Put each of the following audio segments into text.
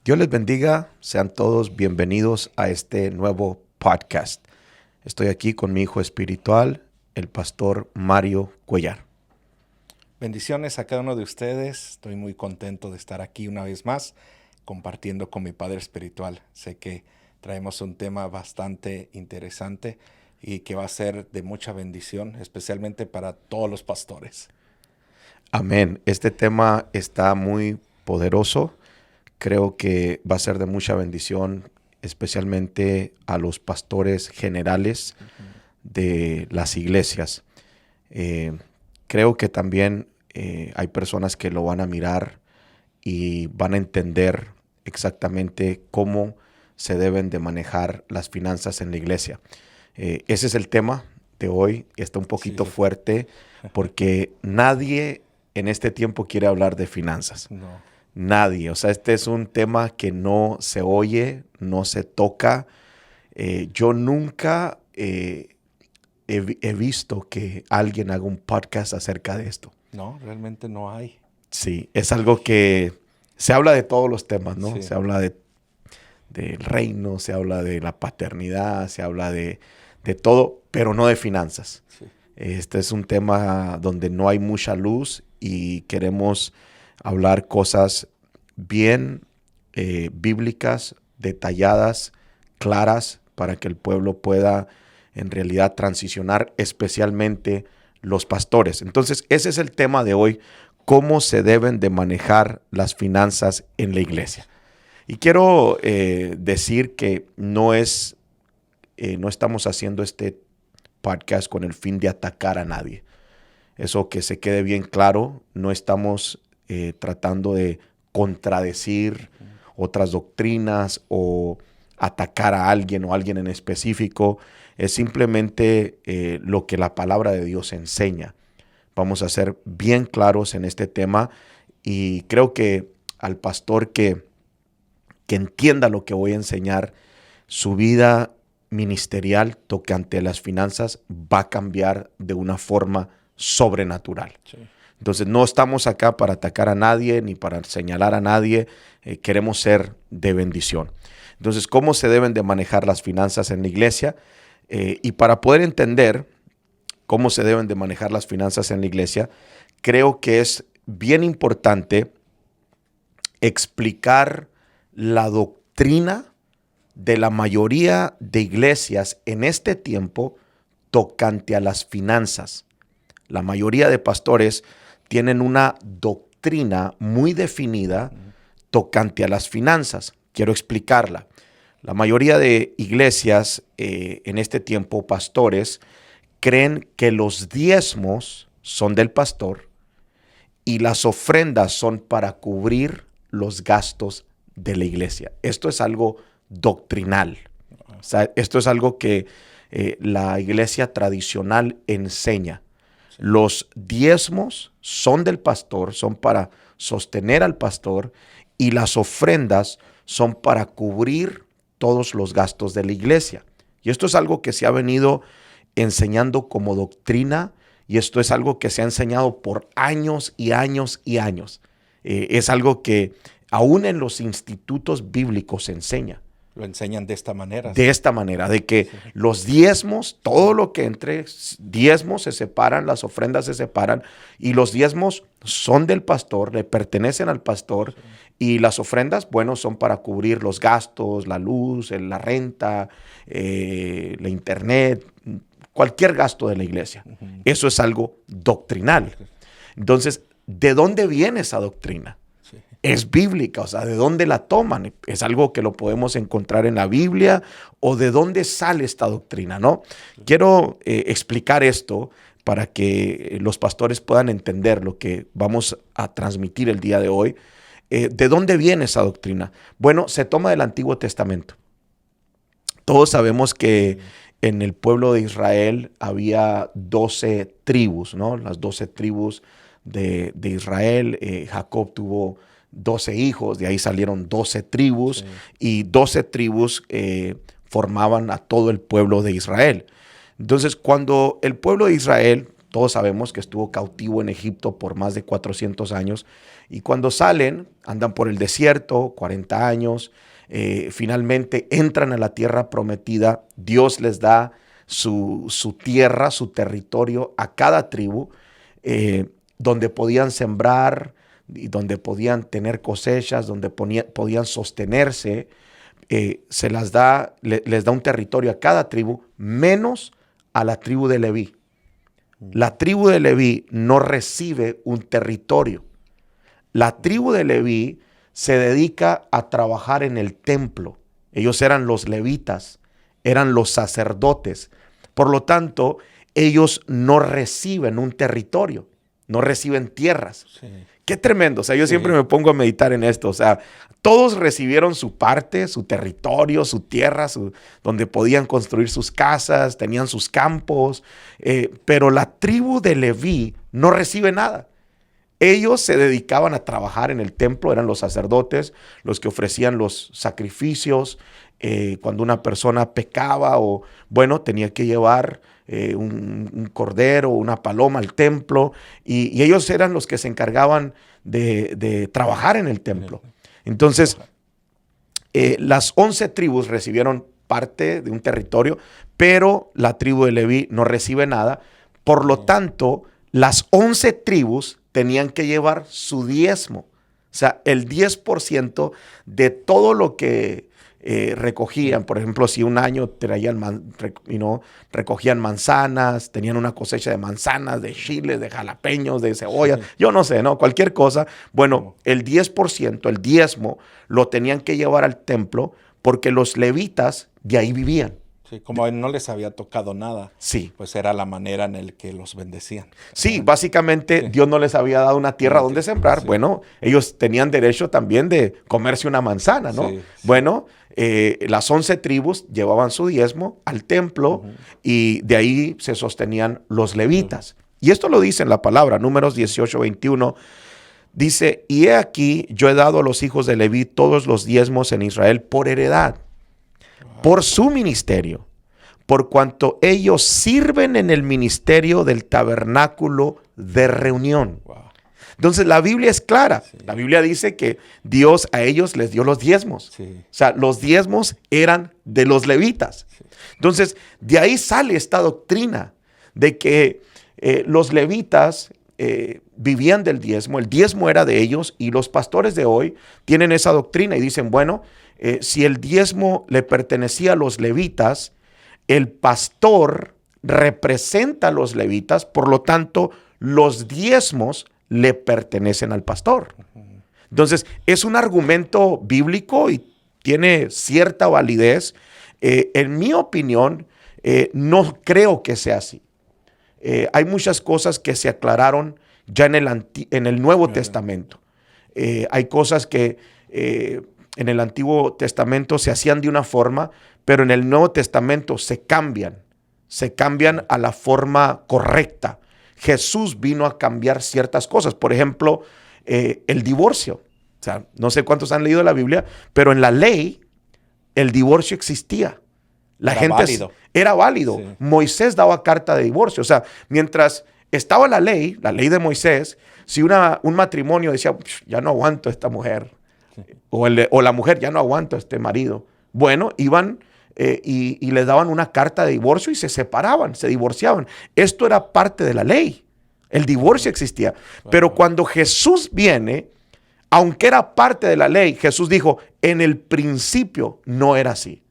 Dios les bendiga, sean todos bienvenidos a este nuevo podcast. Estoy aquí con mi hijo espiritual, el pastor Mario Cuellar. Bendiciones a cada uno de ustedes. Estoy muy contento de estar aquí una vez más compartiendo con mi padre espiritual. Sé que traemos un tema bastante interesante y que va a ser de mucha bendición, especialmente para todos los pastores. Amén. Este tema está muy poderoso. Creo que va a ser de mucha bendición, especialmente a los pastores generales de las iglesias. Creo que también hay personas que lo van a mirar y van a entender exactamente cómo se deben de manejar las finanzas en la iglesia. Ese es el tema de hoy. Está un poquito Sí. fuerte porque nadie en este tiempo quiere hablar de finanzas. No. Nadie. O sea, este es un tema que no se oye, no se toca. Yo nunca he visto que alguien haga un podcast acerca de esto. No, realmente no hay. Sí, es algo que se habla de todos los temas, ¿no? Sí. Se habla del reino, se habla de la paternidad, se habla de todo, pero no de finanzas. Sí. Este es un tema donde no hay mucha luz y queremos hablar cosas bien bíblicas, detalladas, claras, para que el pueblo pueda en realidad transicionar, especialmente los pastores. Entonces, ese es el tema de hoy, cómo se deben de manejar las finanzas en la iglesia. Y quiero decir que no estamos haciendo este podcast con el fin de atacar a nadie. Eso que se quede bien claro, no estamos tratando de contradecir otras doctrinas o atacar a alguien o a alguien en específico. Es simplemente lo que la palabra de Dios enseña. Vamos a ser bien claros en este tema y creo que al pastor que entienda lo que voy a enseñar, su vida ministerial tocante las finanzas va a cambiar de una forma sobrenatural. Sí. Entonces no estamos acá para atacar a nadie ni para señalar a nadie, queremos ser de bendición. Entonces, ¿cómo se deben de manejar las finanzas en la iglesia? Y para poder entender cómo se deben de manejar las finanzas en la iglesia, creo que es bien importante explicar la doctrina de la mayoría de iglesias en este tiempo tocante a las finanzas. La mayoría de pastores tienen una doctrina muy definida tocante a las finanzas. Quiero explicarla. La mayoría de iglesias en este tiempo, pastores, creen que los diezmos son del pastor y las ofrendas son para cubrir los gastos de la iglesia. Esto es algo doctrinal. O sea, esto es algo que la iglesia tradicional enseña. Sí. Los diezmos son del pastor, son para sostener al pastor, y las ofrendas son para cubrir todos los gastos de la iglesia. Y esto es algo que se ha venido enseñando como doctrina, y esto es algo que se ha enseñado por años y años y años. Es algo que aún en los institutos bíblicos se enseña. Lo enseñan de esta manera. De esta manera, de que los diezmos, todo lo que entre diezmos se separan, las ofrendas se separan, y los diezmos son del pastor, le pertenecen al pastor, y las ofrendas, bueno, son para cubrir los gastos, la luz, la renta, la internet, cualquier gasto de la iglesia. Eso es algo doctrinal. Entonces, ¿de dónde viene esa doctrina? Es bíblica, o sea, ¿de dónde la toman? ¿Es algo que lo podemos encontrar en la Biblia o de dónde sale esta doctrina, no? Quiero explicar esto para que los pastores puedan entender lo que vamos a transmitir el día de hoy. ¿De dónde viene esa doctrina? Bueno, se toma del Antiguo Testamento. Todos sabemos que en el pueblo de Israel había 12 tribus, ¿no? Las 12 tribus de Israel. Jacob tuvo 12 hijos, de ahí salieron 12 tribus, y 12 tribus formaban a todo el pueblo de Israel. Entonces, cuando el pueblo de Israel Todos sabemos que estuvo cautivo en Egipto por más de 400 años. Y cuando salen, andan por el desierto, 40 años. Finalmente entran a la tierra prometida. Dios les da su tierra, su territorio a cada tribu, donde podían sembrar y donde podían tener cosechas, donde podían sostenerse. Se les da un territorio a cada tribu, menos a la tribu de Leví. La tribu de Leví no recibe un territorio. La tribu de Leví se dedica a trabajar en el templo. Ellos eran los levitas, eran los sacerdotes. Por lo tanto, ellos no reciben un territorio, no reciben tierras. Sí. Qué tremendo. O sea, yo siempre me pongo a meditar en esto. O sea, todos recibieron su parte, su territorio, su tierra, donde podían construir sus casas, tenían sus campos, pero la tribu de Leví no recibe nada. Ellos se dedicaban a trabajar en el templo, eran los sacerdotes, los que ofrecían los sacrificios. Cuando una persona pecaba o, bueno, tenía que llevar un cordero o una paloma al templo, y ellos eran los que se encargaban de trabajar en el templo. Entonces, las 11 tribus recibieron parte de un territorio, pero la tribu de Leví no recibe nada. Por lo tanto, las 11 tribus tenían que llevar su diezmo. O sea, el 10% de todo lo que recogían. Por ejemplo, si un año recogían manzanas, tenían una cosecha de manzanas, de chiles, de jalapeños, de cebollas, yo no sé, ¿no? Cualquier cosa. Bueno, el 10%, el diezmo, lo tenían que llevar al templo porque los levitas de ahí vivían. Sí, como no les había tocado nada, sí, pues era la manera en la que los bendecían. Sí, básicamente Dios no les había dado una tierra donde sembrar. Sí. Bueno, ellos tenían derecho también de comerse una manzana, ¿no? Sí. Bueno, las 11 tribus llevaban su diezmo al templo y de ahí se sostenían los levitas. Y esto lo dice en la palabra, Números 18:21. Dice, y he aquí, yo he dado a los hijos de Leví todos los diezmos en Israel por heredad, por su ministerio, por cuanto ellos sirven en el ministerio del tabernáculo de reunión. Entonces la Biblia es clara. Sí. La Biblia dice que Dios a ellos les dio los diezmos. Sí. O sea, los diezmos eran de los levitas. Sí. Entonces, de ahí sale esta doctrina de que los levitas vivían del diezmo. El diezmo era de ellos, y los pastores de hoy tienen esa doctrina y dicen, bueno, si el diezmo le pertenecía a los levitas, el pastor representa a los levitas, por lo tanto, los diezmos le pertenecen al pastor. Entonces, es un argumento bíblico y tiene cierta validez. En mi opinión, no creo que sea así. Hay muchas cosas que se aclararon ya en el Nuevo Testamento. Hay cosas que en el Antiguo Testamento se hacían de una forma, pero en el Nuevo Testamento se cambian a la forma correcta. Jesús vino a cambiar ciertas cosas. Por ejemplo, el divorcio. O sea, no sé cuántos han leído la Biblia, pero en la ley el divorcio existía. Era válido. Sí. Moisés daba carta de divorcio. O sea, mientras estaba la ley de Moisés, si un matrimonio decía, ya no aguanto a esta mujer, sí, o la mujer, ya no aguanto a este marido, bueno, iban y les daban una carta de divorcio y se separaban, se divorciaban. Esto era parte de la ley. El divorcio existía. Pero cuando Jesús viene, aunque era parte de la ley, Jesús dijo, en el principio no era así.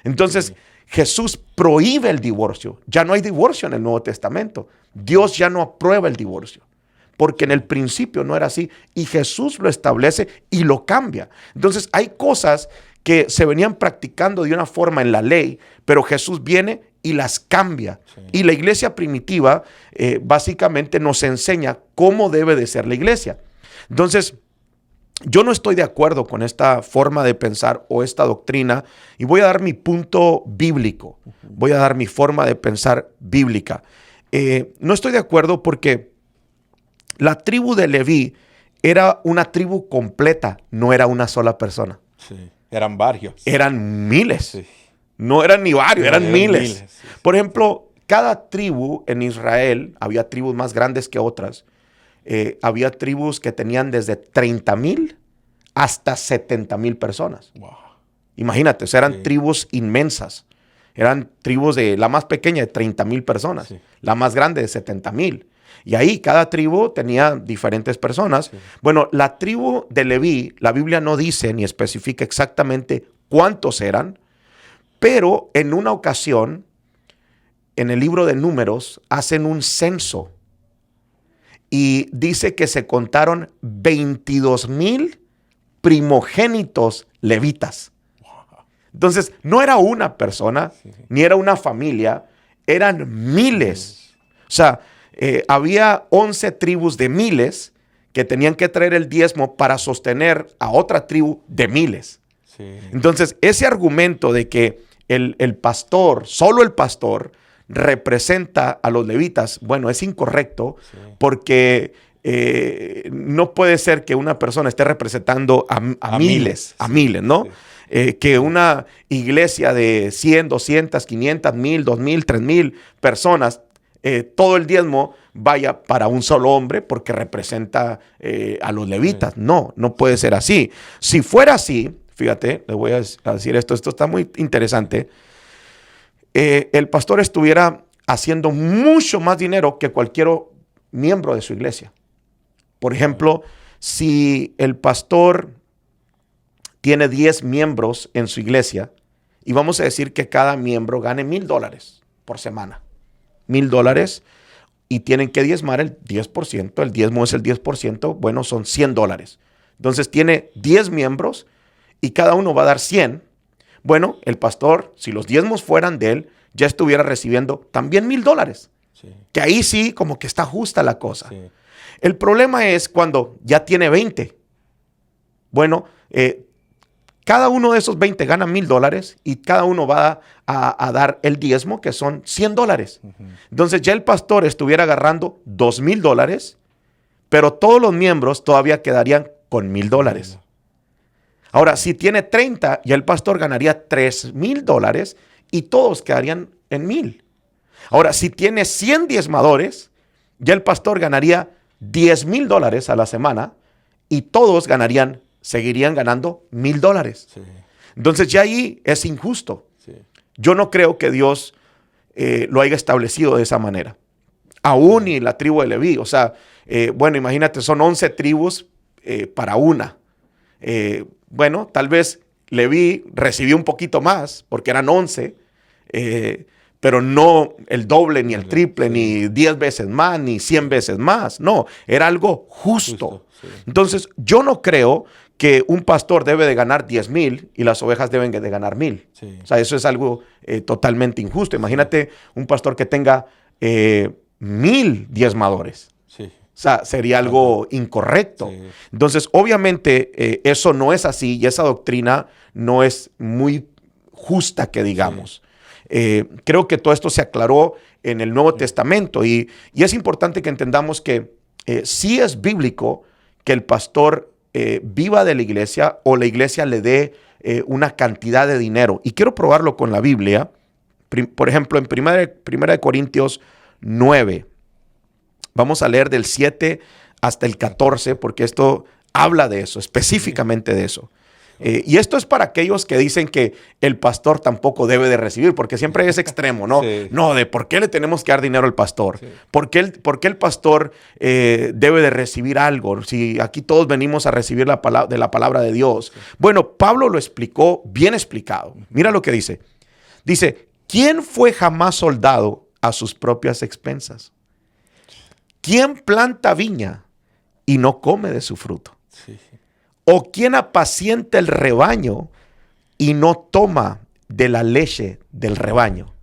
Entonces, Jesús prohíbe el divorcio. Ya no hay divorcio en el Nuevo Testamento. Dios ya no aprueba el divorcio, porque en el principio no era así, y Jesús lo establece y lo cambia. Entonces, hay cosas que se venían practicando de una forma en la ley, pero Jesús viene y las cambia. Sí. Y la iglesia primitiva básicamente nos enseña cómo debe de ser la iglesia. Entonces, yo no estoy de acuerdo con esta forma de pensar o esta doctrina, y voy a dar mi punto bíblico. Voy a dar mi forma de pensar bíblica. No estoy de acuerdo porque la tribu de Leví era una tribu completa, no era una sola persona. Sí. Eran varios. Eran miles. Sí. No eran ni varios, eran miles. Sí. Por ejemplo, cada tribu en Israel, había tribus más grandes que otras, había tribus que tenían desde 30,000 hasta 70,000 personas. Wow. Imagínate, o sea, eran Sí. tribus inmensas. Eran tribus de la más pequeña de 30,000 personas, Sí. la más grande de 70,000. Y ahí cada tribu tenía diferentes personas. Sí. Bueno, la tribu de Leví, la Biblia no dice ni especifica exactamente cuántos eran, pero en una ocasión, en el libro de Números, hacen un censo y dice que se contaron 22,000 primogénitos levitas. Entonces, no era una persona, Sí. ni era una familia, eran miles. O sea, había 11 tribus de miles que tenían que traer el diezmo para sostener a otra tribu de miles. Sí. Entonces, ese argumento de que el pastor, solo el pastor, representa a los levitas, bueno, es incorrecto, Sí. porque no puede ser que una persona esté representando a miles, a Sí. miles, ¿no? Sí. Que una iglesia de 100, 200, 500, 1,000, 2,000, 3,000 personas, todo el diezmo vaya para un solo hombre porque representa a los levitas. No, no puede ser así. Si fuera así, fíjate, le voy a decir esto está muy interesante, el pastor estuviera haciendo mucho más dinero que cualquier miembro de su iglesia. Por ejemplo, si el pastor tiene 10 miembros en su iglesia y vamos a decir que cada miembro gane $1,000 por semana. $1,000 y tienen que diezmar el 10%. El diezmo es el 10%. Bueno, son $100. Entonces tiene 10 miembros y cada uno va a dar 100. Bueno, el pastor, si los diezmos fueran de él, ya estuviera recibiendo también $1,000. Sí. Que ahí sí como que está justa la cosa. Sí. El problema es cuando ya tiene 20. Bueno, cada uno de esos 20 gana $1,000 y cada uno va a dar el diezmo, que son $100. Ujú. Entonces ya el pastor estuviera agarrando $2,000, pero todos los miembros todavía quedarían con $1,000. Ahora, si tiene 30, ya el pastor ganaría $3,000 y todos quedarían en 1,000. Ahora, si tiene 100 diezmadores, ya el pastor ganaría $10,000 a la semana y todos seguirían ganando $1,000. Sí. Entonces ya ahí es injusto. Sí. Yo no creo que Dios lo haya establecido de esa manera. Aún y la tribu de Leví. O sea, bueno, imagínate, son 11 tribus para una. Bueno, tal vez Leví recibió un poquito más porque eran 11, pero no el doble, ni el triple, Sí. ni 10 veces más, ni 100 veces más. No, era algo justo. Sí. Entonces, yo no creo que un pastor debe de ganar 10,000 y las ovejas deben de ganar 1,000. Sí. O sea, eso es algo totalmente injusto. Imagínate un pastor que tenga 1,000 diezmadores. Sí. O sea, sería algo incorrecto. Sí. Entonces, obviamente, eso no es así y esa doctrina no es muy justa, que digamos. Creo que todo esto se aclaró en el Nuevo Testamento y es importante que entendamos que sí es bíblico que el pastor viva de la iglesia o la iglesia le dé una cantidad de dinero. Y quiero probarlo con la Biblia. Por ejemplo, en 1 Corintios 9, vamos a leer del 7 hasta el 14, porque esto habla de eso, específicamente de eso. Y esto es para aquellos que dicen que el pastor tampoco debe de recibir, porque siempre es extremo, ¿no? Sí. No, de por qué le tenemos que dar dinero al pastor. Sí. ¿Por qué el pastor debe de recibir algo? Si aquí todos venimos a recibir la palabra de Dios. Sí. Bueno, Pablo lo explicó bien explicado. Mira lo que dice. Dice, ¿quién fue jamás soldado a sus propias expensas? ¿Quién planta viña y no come de su fruto? Sí. ¿O quién apacienta el rebaño y no toma de la leche del rebaño?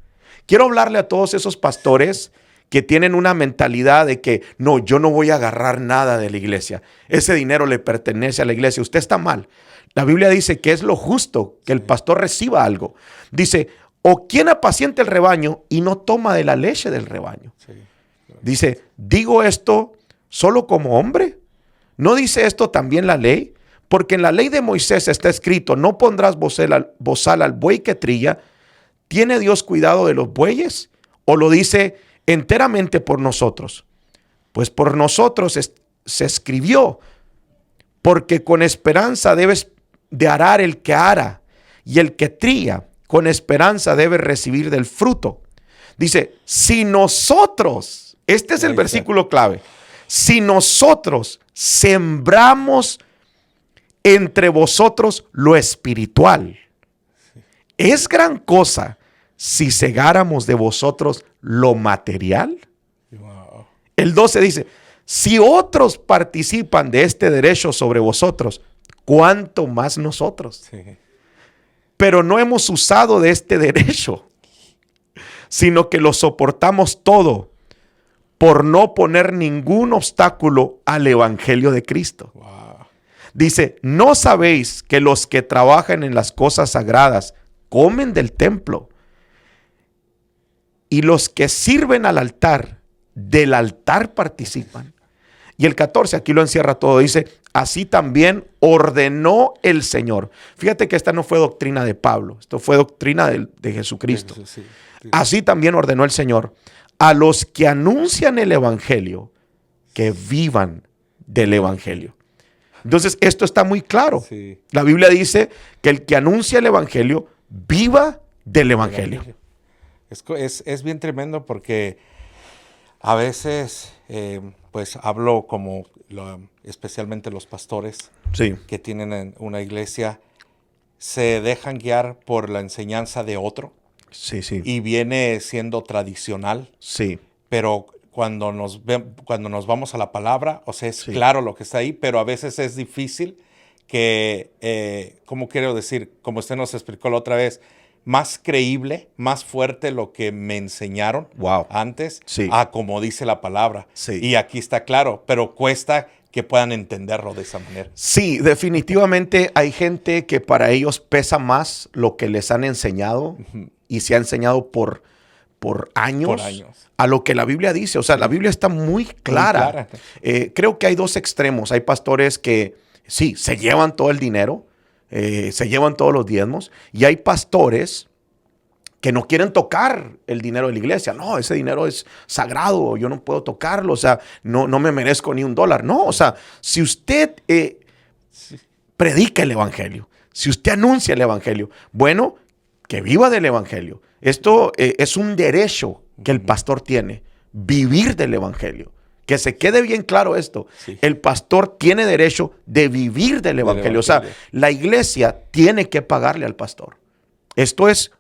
Quiero hablarle a todos esos pastores que tienen una mentalidad de que no, yo no voy a agarrar nada de la iglesia. Ese dinero le pertenece a la iglesia. Usted está mal. La Biblia dice que es lo justo que el pastor reciba algo. Dice, ¿o quién apacienta el rebaño y no toma de la leche del rebaño? Sí. Dice, ¿digo esto solo como hombre? ¿No dice esto también la ley? Porque en la ley de Moisés está escrito, no pondrás bozal al buey que trilla. ¿Tiene Dios cuidado de los bueyes? ¿O lo dice enteramente por nosotros? Pues por nosotros se escribió, porque con esperanza debes de arar el que ara, y el que trilla, con esperanza debe recibir del fruto. Dice, si nosotros, este es el versículo clave, si nosotros sembramos entre vosotros lo espiritual, es gran cosa si segáramos de vosotros lo material. Wow. El 12 dice, si otros participan de este derecho sobre vosotros, ¿cuánto más nosotros? Sí. Pero no hemos usado de este derecho, sino que lo soportamos todo por no poner ningún obstáculo al evangelio de Cristo. Wow. Dice, ¿no sabéis que los que trabajan en las cosas sagradas comen del templo? Y los que sirven al altar, del altar participan. Y el 14, aquí lo encierra todo, dice, así también ordenó el Señor. Fíjate que esta no fue doctrina de Pablo, esto fue doctrina de Jesucristo. Sí. Así también ordenó el Señor a los que anuncian el evangelio, que vivan del evangelio. Entonces, esto está muy claro. Sí. La Biblia dice que el que anuncia el evangelio, viva del evangelio. Es bien tremendo porque a veces, pues hablo como especialmente los pastores Sí, que tienen una iglesia, se dejan guiar por la enseñanza de otro sí, sí. y viene siendo tradicional, Sí, pero cuando nos vamos a la palabra, o sea, es Sí. claro lo que está ahí, pero a veces es difícil que, ¿cómo quiero decir? Como usted nos explicó la otra vez, más creíble, más fuerte lo que me enseñaron Wow. antes Sí. a como dice la palabra. Sí. Y aquí está claro, pero cuesta que puedan entenderlo de esa manera. Sí, definitivamente hay gente que para ellos pesa más lo que les han enseñado y se ha enseñado por años, Por años. a lo que la Biblia dice. O sea, la Biblia está muy clara. Creo que hay dos extremos. Hay pastores que sí, se llevan todo el dinero, se llevan todos los diezmos, y hay pastores que no quieren tocar el dinero de la iglesia. No, ese dinero es sagrado, yo no puedo tocarlo, o sea, no me merezco ni $1. No, o sea, si usted predica el evangelio, si usted anuncia el evangelio, bueno, que viva del evangelio. Esto es un derecho que el pastor tiene, vivir del evangelio. Que se quede bien claro esto. Sí. El pastor tiene derecho de vivir del evangelio. O sea, la iglesia tiene que pagarle al pastor. Esto es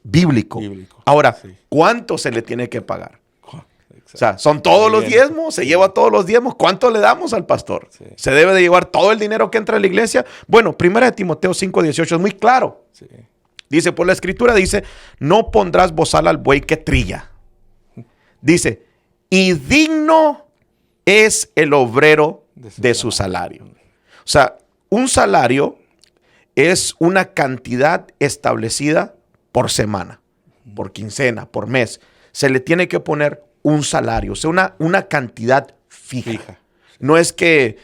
bíblico. Ahora, sí. ¿cuánto se le tiene que pagar? Exacto. O sea, ¿son todos los Bien. diezmos? ¿Se lleva todos los diezmos? ¿Cuánto le damos al pastor? Sí. ¿Se debe de llevar todo el dinero que entra a la iglesia? Bueno, 1 Timoteo 5:18 es muy claro. Sí. Dice, por la escritura dice, no pondrás bozal al buey que trilla. Dice, y digno es el obrero de su salario. O sea, un salario es una cantidad establecida por semana, por quincena, por mes. Se le tiene que poner un salario, o sea, una cantidad fija. No es que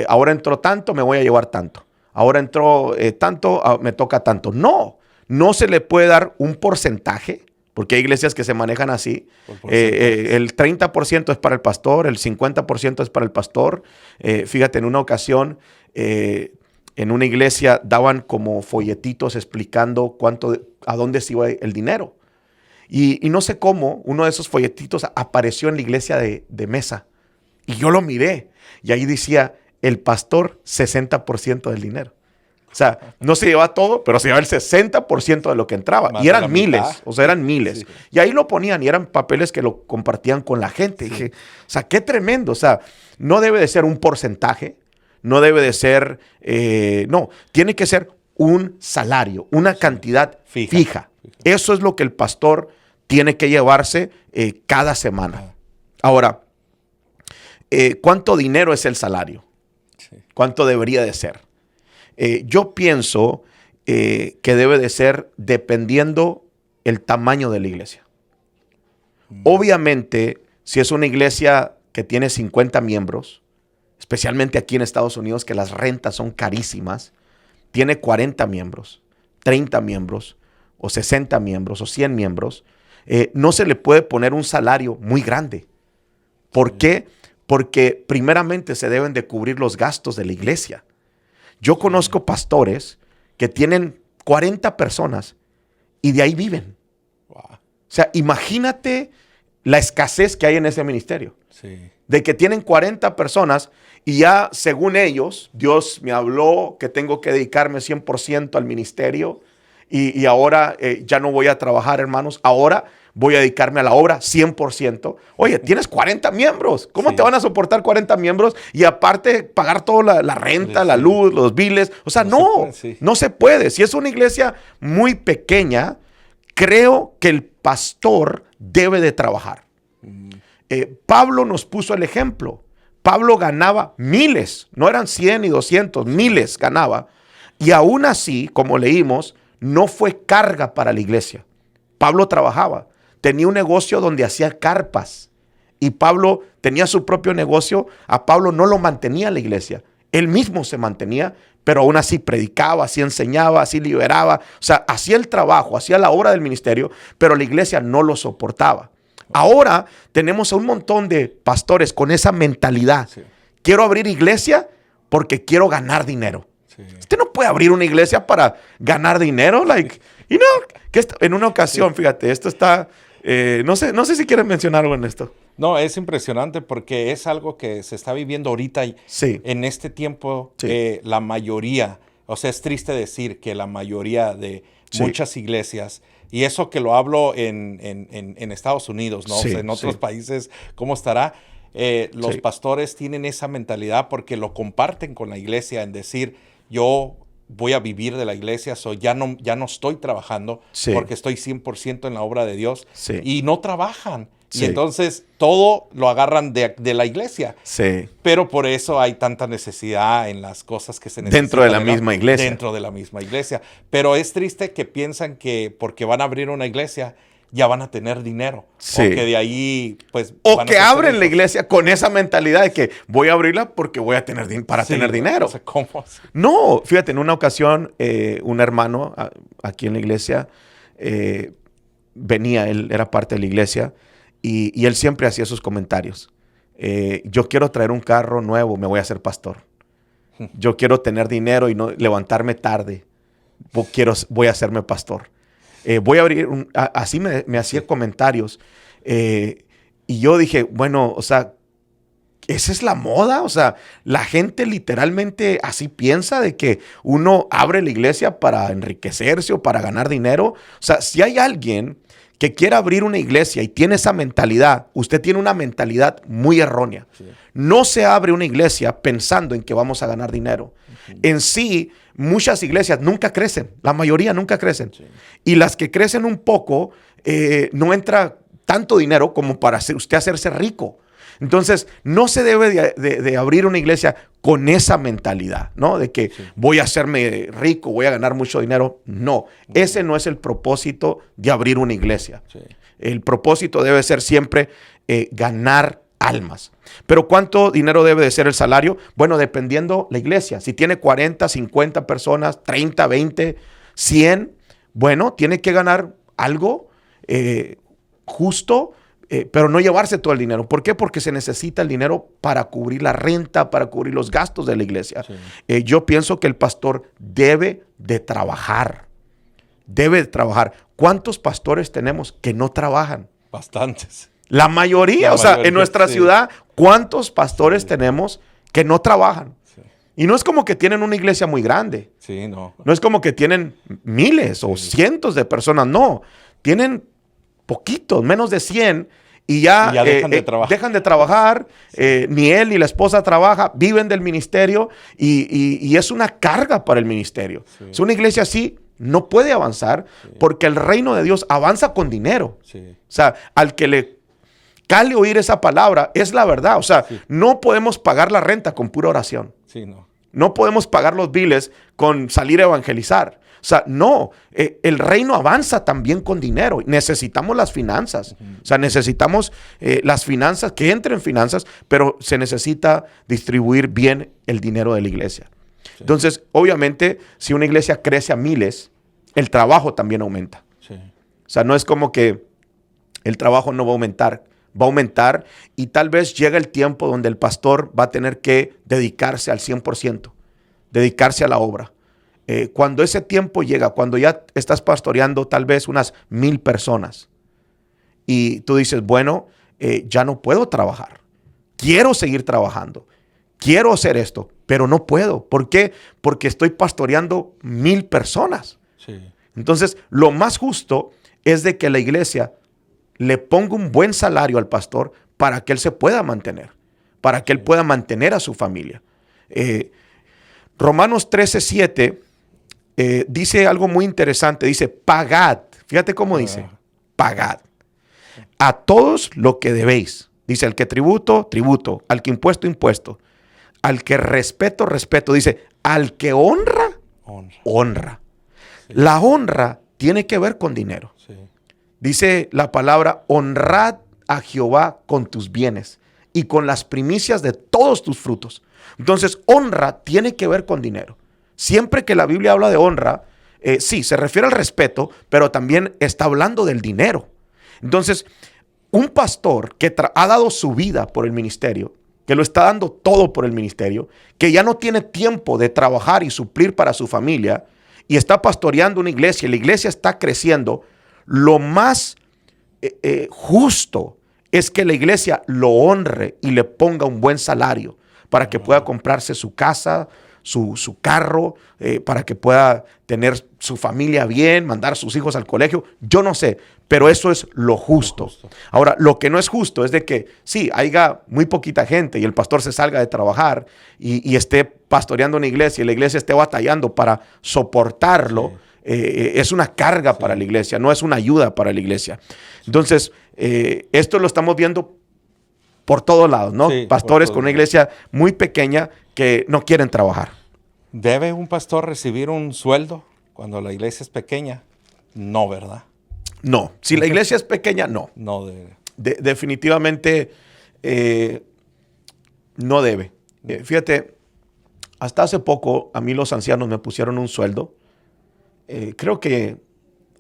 ahora entró tanto, me voy a llevar tanto. Ahora entró tanto, me toca tanto. No se le puede dar un porcentaje, porque hay iglesias que se manejan así. El 30% es para el pastor, el 50% es para el pastor. Fíjate, en una ocasión, en una iglesia daban como folletitos explicando a dónde se iba el dinero. Y no sé cómo, uno de esos folletitos apareció en la iglesia de Mesa. Y yo lo miré. Y ahí decía, el pastor, 60% del dinero. O sea, no se llevaba todo, pero se llevaba el 60% de lo que entraba. Más y eran de la miles, mitad. o sea, eran miles. Sí. Y ahí lo ponían y eran papeles que lo compartían con la gente. Sí. Dije, o sea, qué tremendo. O sea, no debe de ser un porcentaje, no debe de ser, no, tiene que ser un salario, una cantidad fija. Eso es lo que el pastor tiene que llevarse cada semana. Ahora, ¿cuánto dinero es el salario? Sí. ¿Cuánto debería de ser? Yo pienso que debe de ser dependiendo el tamaño de la iglesia. Obviamente, si es una iglesia que tiene 50 miembros, especialmente aquí en Estados Unidos, que las rentas son carísimas, tiene 40 miembros, 30 miembros, o 60 miembros, o 100 miembros, no se le puede poner un salario muy grande. ¿Por qué? Porque primeramente se deben de cubrir los gastos de la iglesia. Yo conozco pastores que tienen 40 personas y de ahí viven. Wow. O sea, imagínate la escasez que hay en ese ministerio. Sí. De que tienen 40 personas y ya, según ellos, Dios me habló que tengo que dedicarme 100% al ministerio y ahora ya no voy a trabajar, hermanos. Ahora voy a dedicarme a la obra 100%. Oye, tienes 40 miembros. ¿Cómo te van a soportar 40 miembros? Y aparte pagar toda la renta, la luz, los biles. O sea, no se puede. Si es una iglesia muy pequeña, creo que el pastor debe de trabajar. Pablo nos puso el ejemplo. Pablo ganaba miles, no eran 100 ni 200, miles ganaba. Y aún así, como leímos, no fue carga para la iglesia. Pablo trabajaba, tenía un negocio donde hacía carpas. Y Pablo tenía su propio negocio. A Pablo no lo mantenía la iglesia. Él mismo se mantenía, pero aún así predicaba, así enseñaba, así liberaba. O sea, hacía el trabajo, hacía la obra del ministerio, pero la iglesia no lo soportaba. Ahora tenemos a un montón de pastores con esa mentalidad. Sí. Quiero abrir iglesia porque quiero ganar dinero. Sí. Usted no puede abrir una iglesia para ganar dinero. Que en una ocasión, fíjate, esto está... no sé si quieren mencionar algo en esto. No, es impresionante porque es algo que se está viviendo ahorita y en este tiempo. La mayoría, o sea, es triste decir que la mayoría de muchas iglesias, y eso que lo hablo en Estados Unidos, ¿no? O sea, en otros países, ¿cómo estará? Los pastores tienen esa mentalidad porque lo comparten con la iglesia en decir, yo voy a vivir de la iglesia, ya no estoy trabajando porque estoy 100% en la obra de Dios y no trabajan. Y entonces todo lo agarran de la iglesia. Pero por eso hay tanta necesidad en las cosas que se necesitan. Dentro de la misma iglesia. Dentro de la misma iglesia. Pero es triste que piensan que porque van a abrir una iglesia ya van a tener dinero. O que de ahí, pues... O que abren la iglesia con esa mentalidad de que voy a abrirla porque voy a tener tener dinero. O sea, ¿cómo? No, fíjate, en una ocasión un hermano aquí en la iglesia venía, él era parte de la iglesia y él siempre hacía sus comentarios. Yo quiero traer un carro nuevo, me voy a hacer pastor. Yo quiero tener dinero y no levantarme tarde. Voy a hacerme pastor. Voy a abrir, así me hacía comentarios. Y yo dije, bueno, o sea, ¿esa es la moda? O sea, la gente literalmente así piensa de que uno abre la iglesia para enriquecerse o para ganar dinero. O sea, si hay alguien que quiera abrir una iglesia y tiene esa mentalidad, usted tiene una mentalidad muy errónea. No se abre una iglesia pensando en que vamos a ganar dinero. En sí, muchas iglesias nunca crecen, la mayoría nunca crecen. Y las que crecen un poco, no entra tanto dinero como para usted hacerse rico. Entonces, no se debe de abrir una iglesia con esa mentalidad, ¿no? De que voy a hacerme rico, voy a ganar mucho dinero. No, ese no es el propósito de abrir una iglesia. El propósito debe ser siempre ganar almas. Pero ¿cuánto dinero debe de ser el salario? Bueno, dependiendo la iglesia. Si tiene 40, 50 personas, 30, 20, 100, bueno, tiene que ganar algo justo, pero no llevarse todo el dinero. ¿Por qué? Porque se necesita el dinero para cubrir la renta, para cubrir los gastos de la iglesia. Yo pienso que el pastor debe de trabajar. Debe de trabajar. ¿Cuántos pastores tenemos que no trabajan? Bastantes. La mayoría, en nuestra ciudad, ¿cuántos pastores tenemos que no trabajan? Y no es como que tienen una iglesia muy grande. No es como que tienen miles o cientos de personas, no. Tienen poquitos, menos de 100, y ya dejan de trabajar. Ni él ni la esposa trabaja, viven del ministerio y es una carga para el ministerio. Es una iglesia así. No puede avanzar porque el reino de Dios avanza con dinero. O sea, al que le cale oír esa palabra, es la verdad. O sea, no podemos pagar la renta con pura oración. No podemos pagar los biles con salir a evangelizar. O sea, no. El reino avanza también con dinero. Necesitamos las finanzas. O sea, necesitamos las finanzas, que entren finanzas, pero se necesita distribuir bien el dinero de la iglesia. Entonces, obviamente, si una iglesia crece a miles, el trabajo también aumenta. O sea, no es como que el trabajo no va a aumentar. Va a aumentar y tal vez llega el tiempo donde el pastor va a tener que dedicarse al 100%, dedicarse a la obra. Cuando ese tiempo llega, cuando ya estás pastoreando tal vez unas 1,000 personas y tú dices, bueno, ya no puedo trabajar. Quiero seguir trabajando. Quiero hacer esto, pero no puedo. ¿Por qué? Porque estoy pastoreando 1,000 personas. Sí. Entonces, lo más justo es de que la iglesia le ponga un buen salario al pastor para que él se pueda mantener, para que él pueda mantener a su familia. Romanos 13:7 dice algo muy interesante. Dice, pagad. Fíjate cómo dice, pagad a todos lo que debéis. Dice, al que tributo, tributo. Al que impuesto, impuesto. Al que respeto, respeto. Dice, al que honra, honra. Sí. La honra tiene que ver con dinero. Sí. Dice la palabra, honrad a Jehová con tus bienes y con las primicias de todos tus frutos. Entonces, honra tiene que ver con dinero. Siempre que la Biblia habla de honra, sí, se refiere al respeto, pero también está hablando del dinero. Entonces, un pastor que ha dado su vida por el ministerio, que lo está dando todo por el ministerio, que ya no tiene tiempo de trabajar y suplir para su familia, y está pastoreando una iglesia, y la iglesia está creciendo, lo más justo es que la iglesia lo honre y le ponga un buen salario para que pueda comprarse su casa, su carro, para que pueda tener su familia bien, mandar a sus hijos al colegio. Yo no sé, pero eso es lo justo. Ahora, lo que no es justo es de que sí, haya muy poquita gente y el pastor se salga de trabajar y esté pastoreando una iglesia y la iglesia esté batallando para soportarlo. Sí. Es una carga para la iglesia, no es una ayuda para la iglesia. Entonces, esto lo estamos viendo por todos lados, ¿no? Sí, pastores con una iglesia muy pequeña que no quieren trabajar. ¿Debe un pastor recibir un sueldo cuando la iglesia es pequeña? No, ¿verdad? No. Si la iglesia es pequeña, no. No debe. Definitivamente no debe. Fíjate, hasta hace poco a mí los ancianos me pusieron un sueldo. Creo que,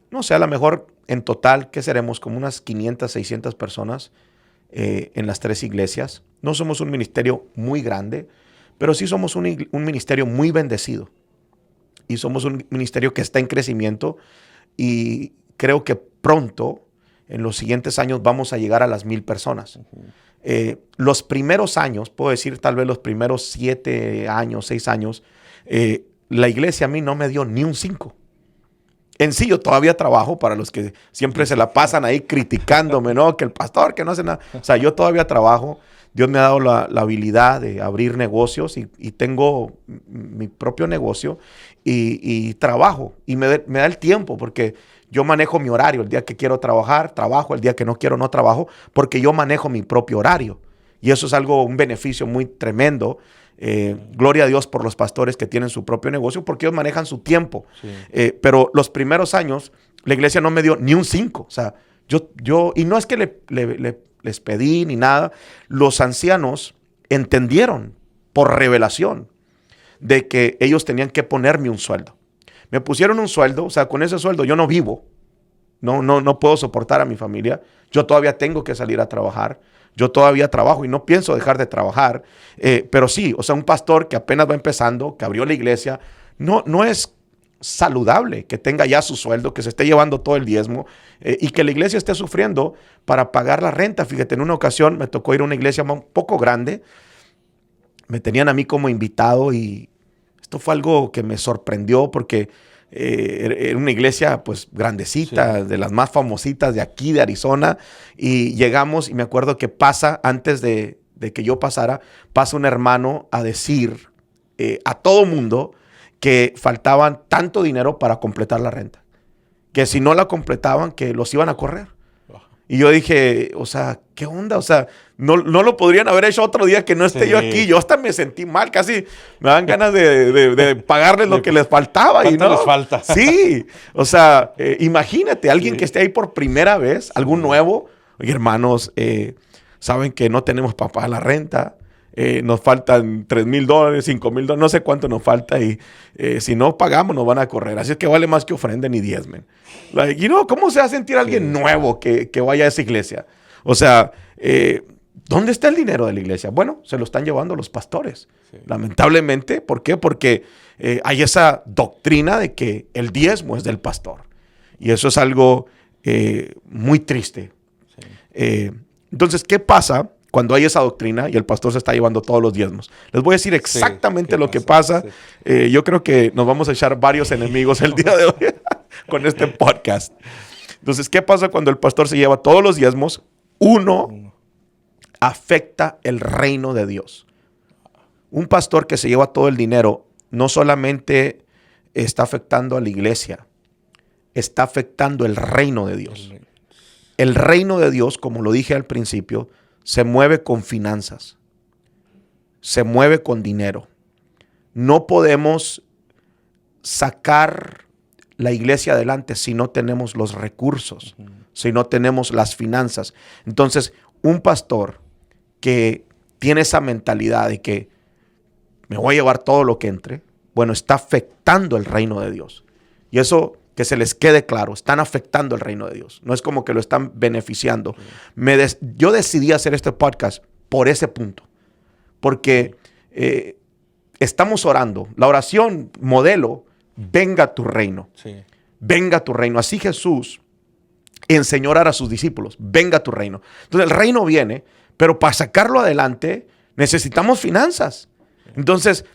no sé, a lo mejor en total, ¿qué seremos? Como unas 500, 600 personas en las 3 iglesias. No somos un ministerio muy grande, pero sí somos un ministerio muy bendecido. Y somos un ministerio que está en crecimiento y creo que pronto, en los siguientes años, vamos a llegar a las 1,000 personas. Los primeros años, puedo decir tal vez los primeros 7 años, 6 años, la iglesia a mí no me dio ni un 5. En sí, yo todavía trabajo, para los que siempre se la pasan ahí criticándome, ¿no? Que el pastor, que no hace nada. O sea, yo todavía trabajo. Dios me ha dado la habilidad de abrir negocios y tengo mi propio negocio y trabajo. Y me da el tiempo porque yo manejo mi horario. El día que quiero trabajar, trabajo. El día que no quiero, no trabajo, porque yo manejo mi propio horario. Y eso es un beneficio muy tremendo. Gloria a Dios por los pastores que tienen su propio negocio porque ellos manejan su tiempo. Sí. Pero los primeros años la iglesia no me dio ni un 5. O sea, y no es que les pedí ni nada. Los ancianos entendieron por revelación de que ellos tenían que ponerme un sueldo. Me pusieron un sueldo, o sea, con ese sueldo yo no vivo. No puedo soportar a mi familia. Yo todavía tengo que salir a trabajar. Yo todavía trabajo y no pienso dejar de trabajar. Pero sí, o sea, un pastor que apenas va empezando, que abrió la iglesia, no es saludable que tenga ya su sueldo, que se esté llevando todo el diezmo y que la iglesia esté sufriendo para pagar la renta. Fíjate, en una ocasión me tocó ir a una iglesia un poco grande. Me tenían a mí como invitado y esto fue algo que me sorprendió porque era una iglesia pues grandecita, sí, de las más famositas de aquí, de Arizona, y llegamos y me acuerdo que antes de que yo pasara, pasa un hermano a decir a todo mundo que faltaban tanto dinero para completar la renta, que si no la completaban, que los iban a correr. Y yo dije, o sea, ¿qué onda? O sea, no lo podrían haber hecho otro día que no esté yo aquí. Yo hasta me sentí mal, casi me dan ganas de pagarles lo que les faltaba. ¿Cuánto les falta? Sí, o sea, imagínate, alguien que esté ahí por primera vez, algún nuevo. Oye, hermanos, saben que no tenemos para pagar la renta. nos faltan $3,000, $5,000, no sé cuánto nos falta y si no pagamos nos van a correr. Así es que vale más que ofrenden y diezmen. Like, ¿cómo se va a sentir alguien nuevo que vaya a esa iglesia? O sea, ¿dónde está el dinero de la iglesia? Bueno, se lo están llevando los pastores. Sí. Lamentablemente, ¿por qué? Porque hay esa doctrina de que el diezmo es del pastor. Y eso es algo muy triste. Sí. Entonces, ¿qué pasa cuando hay esa doctrina y el pastor se está llevando todos los diezmos? Les voy a decir exactamente lo que pasa. Sí. Yo creo que nos vamos a echar varios enemigos el día de hoy con este podcast. Entonces, ¿qué pasa cuando el pastor se lleva todos los diezmos? Uno, afecta el reino de Dios. Un pastor que se lleva todo el dinero no solamente está afectando a la iglesia, está afectando el reino de Dios. El reino de Dios, como lo dije al principio, se mueve con finanzas, se mueve con dinero. No podemos sacar la iglesia adelante si no tenemos los recursos, si no tenemos las finanzas. Entonces, un pastor que tiene esa mentalidad de que me voy a llevar todo lo que entre, bueno, está afectando el reino de Dios. Y eso, que se les quede claro, están afectando el reino de Dios. No es como que lo están beneficiando. Yo decidí hacer este podcast por ese punto, porque estamos orando. La oración modelo, venga tu reino. Sí. Venga tu reino. Así Jesús enseñó a orar a sus discípulos. Venga tu reino. Entonces el reino viene, pero para sacarlo adelante necesitamos finanzas. Entonces,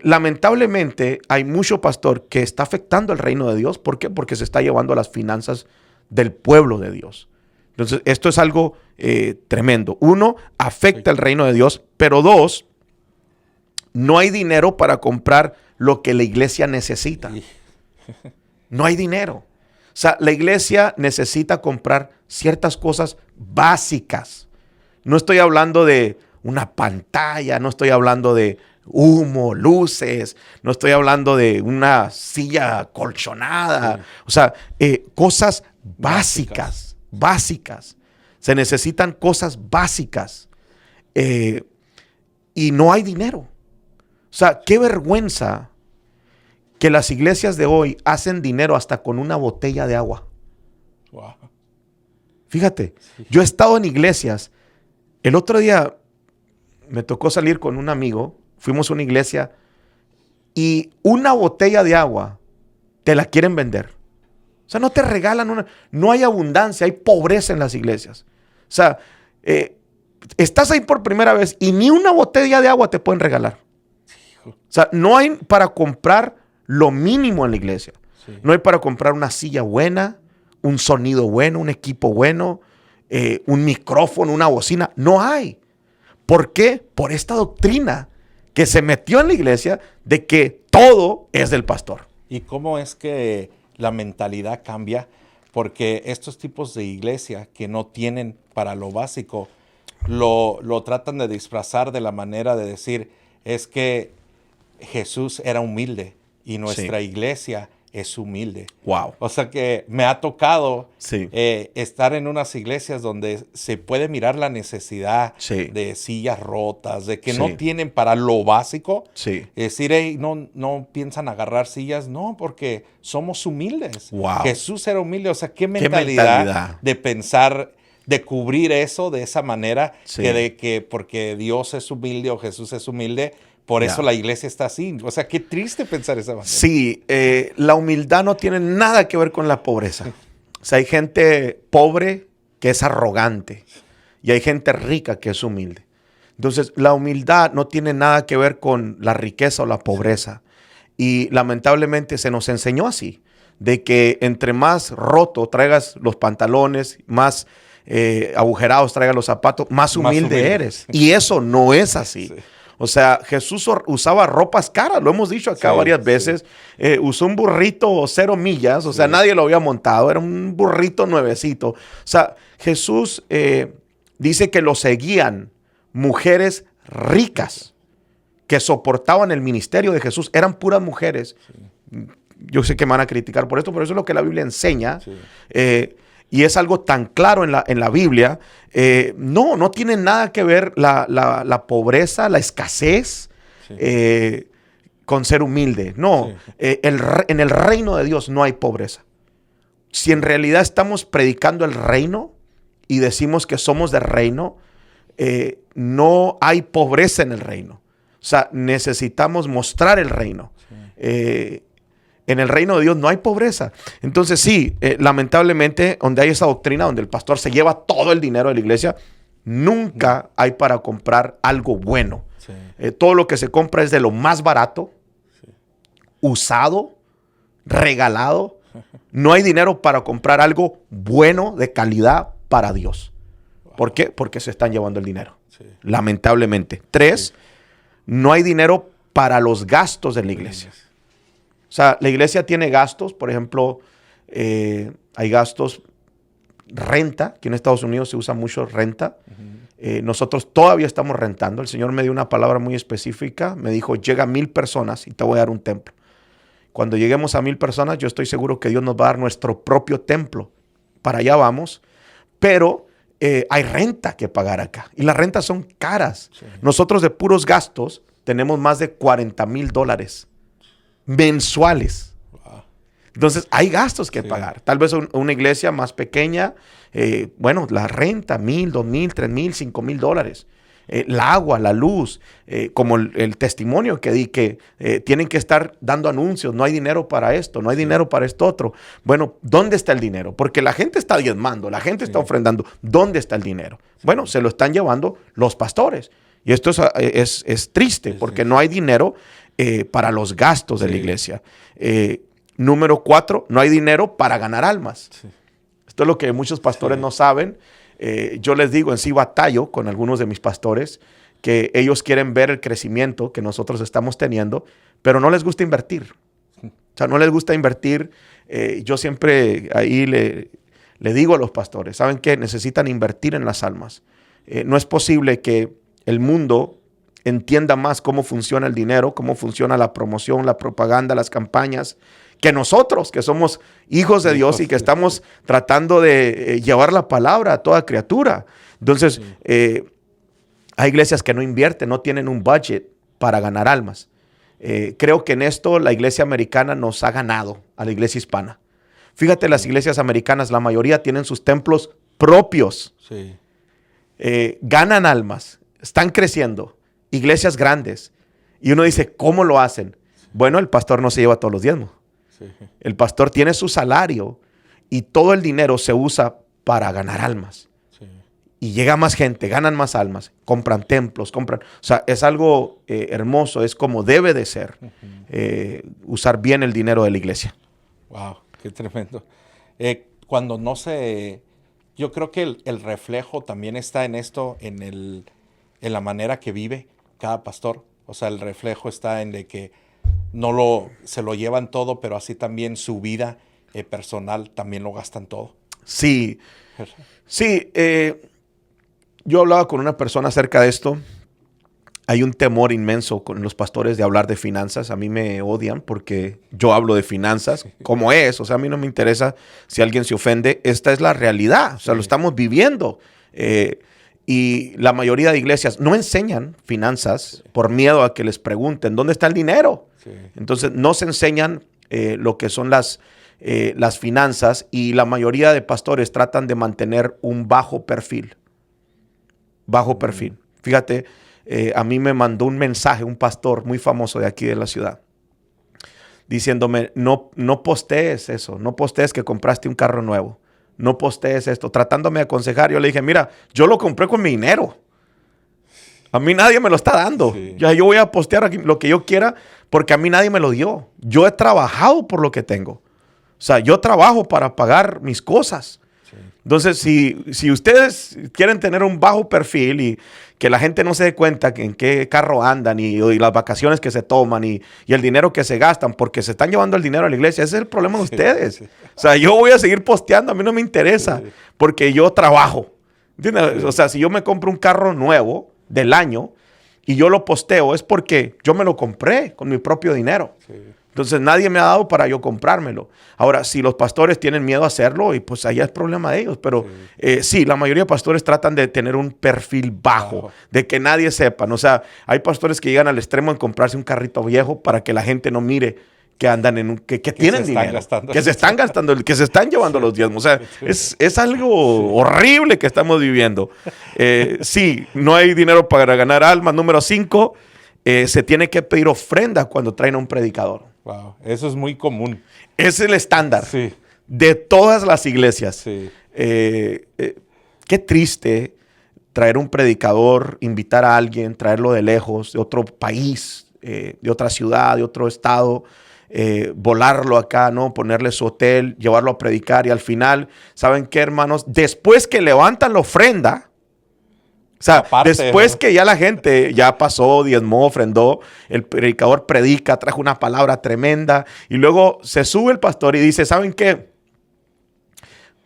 lamentablemente hay mucho pastor que está afectando el reino de Dios. ¿Por qué? Porque se está llevando las finanzas del pueblo de Dios. Entonces, esto es algo tremendo. Uno, afecta el reino de Dios, pero dos, no hay dinero para comprar lo que la iglesia necesita. No hay dinero. O sea, la iglesia necesita comprar ciertas cosas básicas. No estoy hablando de una pantalla, no estoy hablando de humo, luces, no estoy hablando de una silla colchonada. Sí. O sea, cosas básicas. Se necesitan cosas básicas. Y no hay dinero. O sea, qué vergüenza que las iglesias de hoy hacen dinero hasta con una botella de agua. Wow. Fíjate, yo he estado en iglesias. El otro día me tocó salir con un amigo, fuimos a una iglesia y una botella de agua te la quieren vender. O sea, no te regalan una, no hay abundancia, hay pobreza en las iglesias. O sea, estás ahí por primera vez y ni una botella de agua te pueden regalar. O sea, no hay para comprar lo mínimo en la iglesia. Sí. No hay para comprar una silla buena, un sonido bueno, un equipo bueno, un micrófono, una bocina. No hay. ¿Por qué? Por esta doctrina que se metió en la iglesia de que todo es del pastor. ¿Y cómo es que la mentalidad cambia? Porque estos tipos de iglesia que no tienen para lo básico, lo tratan de disfrazar de la manera de decir, es que Jesús era humilde y nuestra iglesia es humilde. Wow. O sea que me ha tocado estar en unas iglesias donde se puede mirar la necesidad de sillas rotas, de que no tienen para lo básico. Es decir, hey, no piensan agarrar sillas, no, porque somos humildes. Wow. Jesús era humilde. O sea, ¿qué mentalidad de pensar, de cubrir eso de esa manera, que porque Dios es humilde o Jesús es humilde? Por eso la iglesia está así. O sea, qué triste pensar esa manera. Sí, la humildad no tiene nada que ver con la pobreza. O sea, hay gente pobre que es arrogante y hay gente rica que es humilde. Entonces, la humildad no tiene nada que ver con la riqueza o la pobreza. Y lamentablemente se nos enseñó así, de que entre más roto traigas los pantalones, más agujerados traigas los zapatos, más humilde eres. Y eso no es así. O sea, Jesús usaba ropas caras, lo hemos dicho acá varias veces. Usó un burrito 0 millas, o sea, nadie lo había montado, era un burrito nuevecito. O sea, Jesús dice que lo seguían mujeres ricas que soportaban el ministerio de Jesús. Eran puras mujeres. Yo sé que me van a criticar por esto, pero eso es lo que la Biblia enseña. y es algo tan claro en la Biblia. No tiene nada que ver la pobreza, la escasez, sí, con ser humilde. No, sí. En el reino de Dios no hay pobreza. Si en realidad estamos predicando el reino y decimos que somos del reino, no hay pobreza en el reino. O sea, necesitamos mostrar el reino. Sí. En el reino de Dios no hay pobreza. Entonces sí, lamentablemente, donde hay esa doctrina, donde el pastor se lleva todo el dinero de la iglesia, nunca hay para comprar algo bueno. Sí. Todo lo que se compra es de lo más barato, sí, usado, regalado. No hay dinero para comprar algo bueno, de calidad, para Dios. Wow. ¿Por qué? Porque se están llevando el dinero. Sí. Lamentablemente. 3, sí, no hay dinero para los gastos de la iglesia. O sea, la iglesia tiene gastos, por ejemplo, hay gastos, renta, aquí en Estados Unidos se usa mucho renta. Nosotros todavía estamos rentando. El Señor me dio una palabra muy específica, me dijo, llega 1,000 personas y te voy a dar un templo. Cuando lleguemos a 1,000 personas, yo estoy seguro que Dios nos va a dar nuestro propio templo. Para allá vamos, pero hay renta que pagar acá y las rentas son caras. Sí. Nosotros de puros gastos tenemos más de $40,000 mensuales. Wow. Entonces hay gastos que, sí, pagar. Tal vez una iglesia más pequeña, bueno, la renta, $1,000, $2,000, $3,000, $5,000. El agua, la luz, como el testimonio que di, que tienen que estar dando anuncios, no hay dinero para esto, no hay, sí, dinero para esto otro. Bueno, ¿dónde está el dinero? Porque la gente está diezmando, la gente, sí, está ofrendando. ¿Dónde está el dinero? Sí. Bueno, se lo están llevando los pastores. Y esto es triste, sí, porque, sí, no hay dinero para los gastos, sí, de la iglesia. Número 4, no hay dinero para ganar almas. Sí. Esto es lo que muchos pastores, sí, no saben. Yo les digo, en sí batallo con algunos de mis pastores, que ellos quieren ver el crecimiento que nosotros estamos teniendo, pero no les gusta invertir. O sea, no les gusta invertir. Yo siempre ahí le digo a los pastores, ¿saben qué? Necesitan invertir en las almas. No es posible que el mundo entienda más cómo funciona el dinero, cómo funciona la promoción, la propaganda, las campañas, que nosotros, que somos hijos de Dios y que estamos tratando de llevar la palabra a toda criatura. Entonces, sí, hay iglesias que no invierten, no tienen un budget para ganar almas. Creo que en esto la iglesia americana nos ha ganado a la iglesia hispana. Fíjate, las iglesias americanas, la mayoría tienen sus templos propios. Sí. Ganan almas, están creciendo, iglesias grandes. Y uno dice, ¿cómo lo hacen? Sí. Bueno, el pastor no se lleva todos los diezmos. Sí. El pastor tiene su salario y todo el dinero se usa para ganar almas. Sí. Y llega más gente, ganan más almas, compran templos, compran... O sea, es algo hermoso, es como debe de ser, usar bien el dinero de la iglesia. Wow, qué tremendo. Cuando no se... Yo creo que el reflejo también está en esto, en la manera que vive cada pastor. O sea, el reflejo está en de que se lo llevan todo, pero así también su vida personal también lo gastan todo. Sí, sí. Yo hablaba con una persona acerca de esto. Hay un temor inmenso con los pastores de hablar de finanzas. A mí me odian porque yo hablo de finanzas, sí, como es. O sea, a mí no me interesa si alguien se ofende. Esta es la realidad. O sea, sí, lo estamos viviendo. Y la mayoría de iglesias no enseñan finanzas, sí, por miedo a que les pregunten, ¿dónde está el dinero? Sí. Entonces, no se enseñan lo que son las finanzas, y la mayoría de pastores tratan de mantener un bajo perfil. Bajo perfil. Fíjate, a mí me mandó un mensaje un pastor muy famoso de aquí de la ciudad, diciéndome, no postees eso, no postees que compraste un carro nuevo, no postees esto, tratándome de aconsejar. Yo le dije, mira, yo lo compré con mi dinero. A mí nadie me lo está dando. Sí. Yo voy a postear aquí lo que yo quiera porque a mí nadie me lo dio. Yo he trabajado por lo que tengo. O sea, yo trabajo para pagar mis cosas. Sí. Entonces, si ustedes quieren tener un bajo perfil y que la gente no se dé cuenta en qué carro andan y las vacaciones que se toman y el dinero que se gastan porque se están llevando el dinero a la iglesia, ese es el problema de ustedes. Sí. O sea, yo voy a seguir posteando, a mí no me interesa, sí, porque yo trabajo. ¿Entiendes? Sí. O sea, si yo me compro un carro nuevo del año y yo lo posteo, es porque yo me lo compré con mi propio dinero. Sí. Entonces nadie me ha dado para yo comprármelo. Ahora, si los pastores tienen miedo a hacerlo, y pues allá es problema de ellos. Pero sí, la mayoría de pastores tratan de tener un perfil bajo, de que nadie sepa. O sea, hay pastores que llegan al extremo en comprarse un carrito viejo para que la gente no mire que andan en un, que tienen dinero, que se están gastando, que se están llevando los diezmos. O sea, es algo horrible que estamos viviendo. Sí, no hay dinero para ganar almas. Número 5, se tiene que pedir ofrenda cuando traen a un predicador. Wow, eso es muy común. Es el estándar de todas las iglesias. Sí. Qué triste traer un predicador, invitar a alguien, traerlo de lejos, de otro país, de otra ciudad, de otro estado, volarlo acá, ¿no? Ponerle su hotel, llevarlo a predicar y al final, ¿saben qué, hermanos? Después que levantan la ofrenda, o sea, aparte, después que ya la gente ya pasó, diezmó, ofrendó, el predicador predica, trajo una palabra tremenda y luego se sube el pastor y dice, ¿saben qué?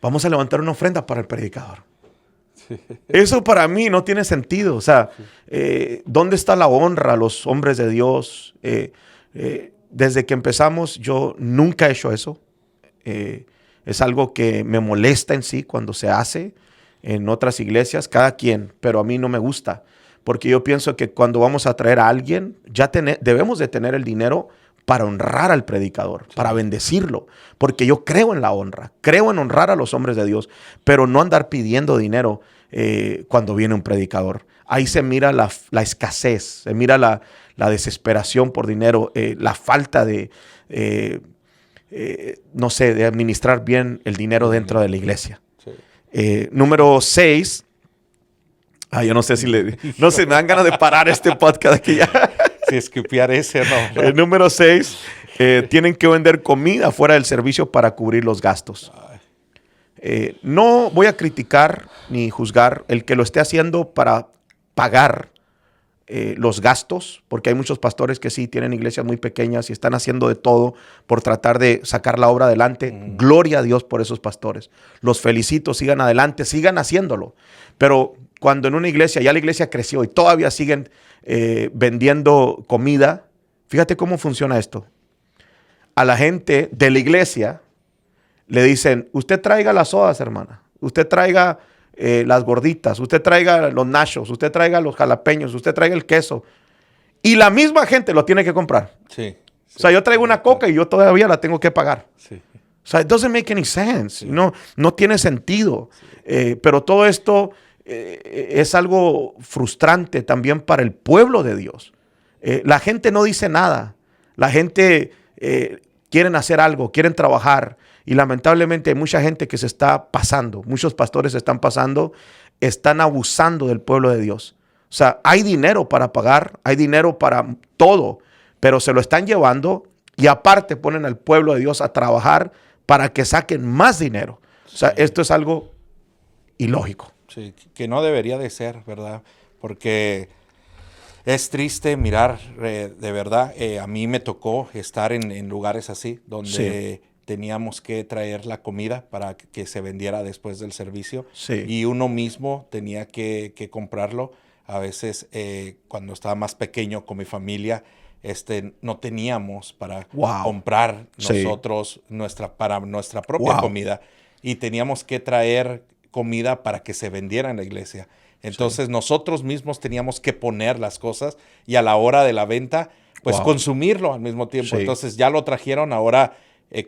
Vamos a levantar una ofrenda para el predicador. Sí. Eso para mí no tiene sentido. O sea, ¿dónde está la honra a los hombres de Dios? Desde que empezamos yo nunca he hecho eso. Es algo que me molesta en sí cuando se hace en otras iglesias, cada quien, pero a mí no me gusta, porque yo pienso que cuando vamos a traer a alguien, ya debemos de tener el dinero para honrar al predicador, para bendecirlo, porque yo creo en la honra, creo en honrar a los hombres de Dios, pero no andar pidiendo dinero cuando viene un predicador. Ahí se mira la escasez, se mira la desesperación por dinero, la falta de, no sé, de administrar bien el dinero dentro de la iglesia. Número 6, yo no sé si no sé, me dan ganas de parar este podcast aquí ya. Si escupiar ese, no. Número 6, tienen que vender comida fuera del servicio para cubrir los gastos. No voy a criticar ni juzgar el que lo esté haciendo para pagar los gastos, porque hay muchos pastores que sí tienen iglesias muy pequeñas y están haciendo de todo por tratar de sacar la obra adelante. Gloria a Dios por esos pastores. Los felicito, sigan adelante, sigan haciéndolo. Pero cuando en una iglesia, ya la iglesia creció y todavía siguen vendiendo comida, fíjate cómo funciona esto. A la gente de la iglesia le dicen, usted traiga las sodas, hermana. Usted traiga las gorditas, usted traiga los nachos, usted traiga los jalapeños, usted traiga el queso. Y la misma gente lo tiene que comprar. Sí. O sea, yo traigo una coca y yo todavía la tengo que pagar. Sí. O sea, it doesn't make any sense. Sí. No tiene sentido. Sí. Pero todo esto es algo frustrante también para el pueblo de Dios. La gente no dice nada. La gente quieren hacer algo, quieren trabajar. Y lamentablemente hay mucha gente que se está pasando. Muchos pastores se están pasando, están abusando del pueblo de Dios. O sea, hay dinero para pagar, hay dinero para todo, pero se lo están llevando y aparte ponen al pueblo de Dios a trabajar para que saquen más dinero. O sea, esto es algo ilógico. Sí, que no debería de ser, ¿verdad? Porque es triste mirar, de verdad, a mí me tocó estar en lugares así, donde teníamos que traer la comida para que se vendiera después del servicio. Sí. Y uno mismo tenía que comprarlo. A veces, cuando estaba más pequeño con mi familia, no teníamos para comprar nosotros para nuestra propia comida. Y teníamos que traer comida para que se vendiera en la iglesia. Entonces nosotros mismos teníamos que poner las cosas y a la hora de la venta, pues consumirlo al mismo tiempo. Entonces ya lo trajeron, ahora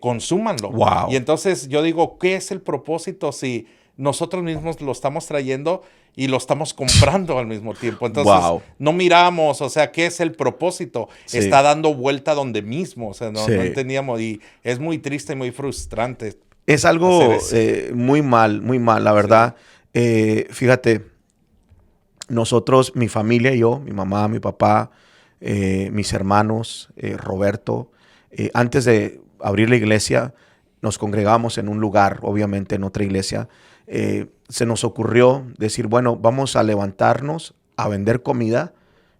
consúmanlo. Y entonces yo digo, ¿qué es el propósito si nosotros mismos lo estamos trayendo y lo estamos comprando al mismo tiempo? Entonces no miramos, o sea, ¿qué es el propósito? Está dando vuelta donde mismo, o sea, no entendíamos y es muy triste y muy frustrante. Es algo muy mal, la verdad. Fíjate, nosotros, mi familia y yo, mi mamá, mi papá, mis hermanos, Roberto, antes de abrir la iglesia, nos congregamos en un lugar, obviamente en otra iglesia. Se nos ocurrió decir, bueno, vamos a levantarnos a vender comida,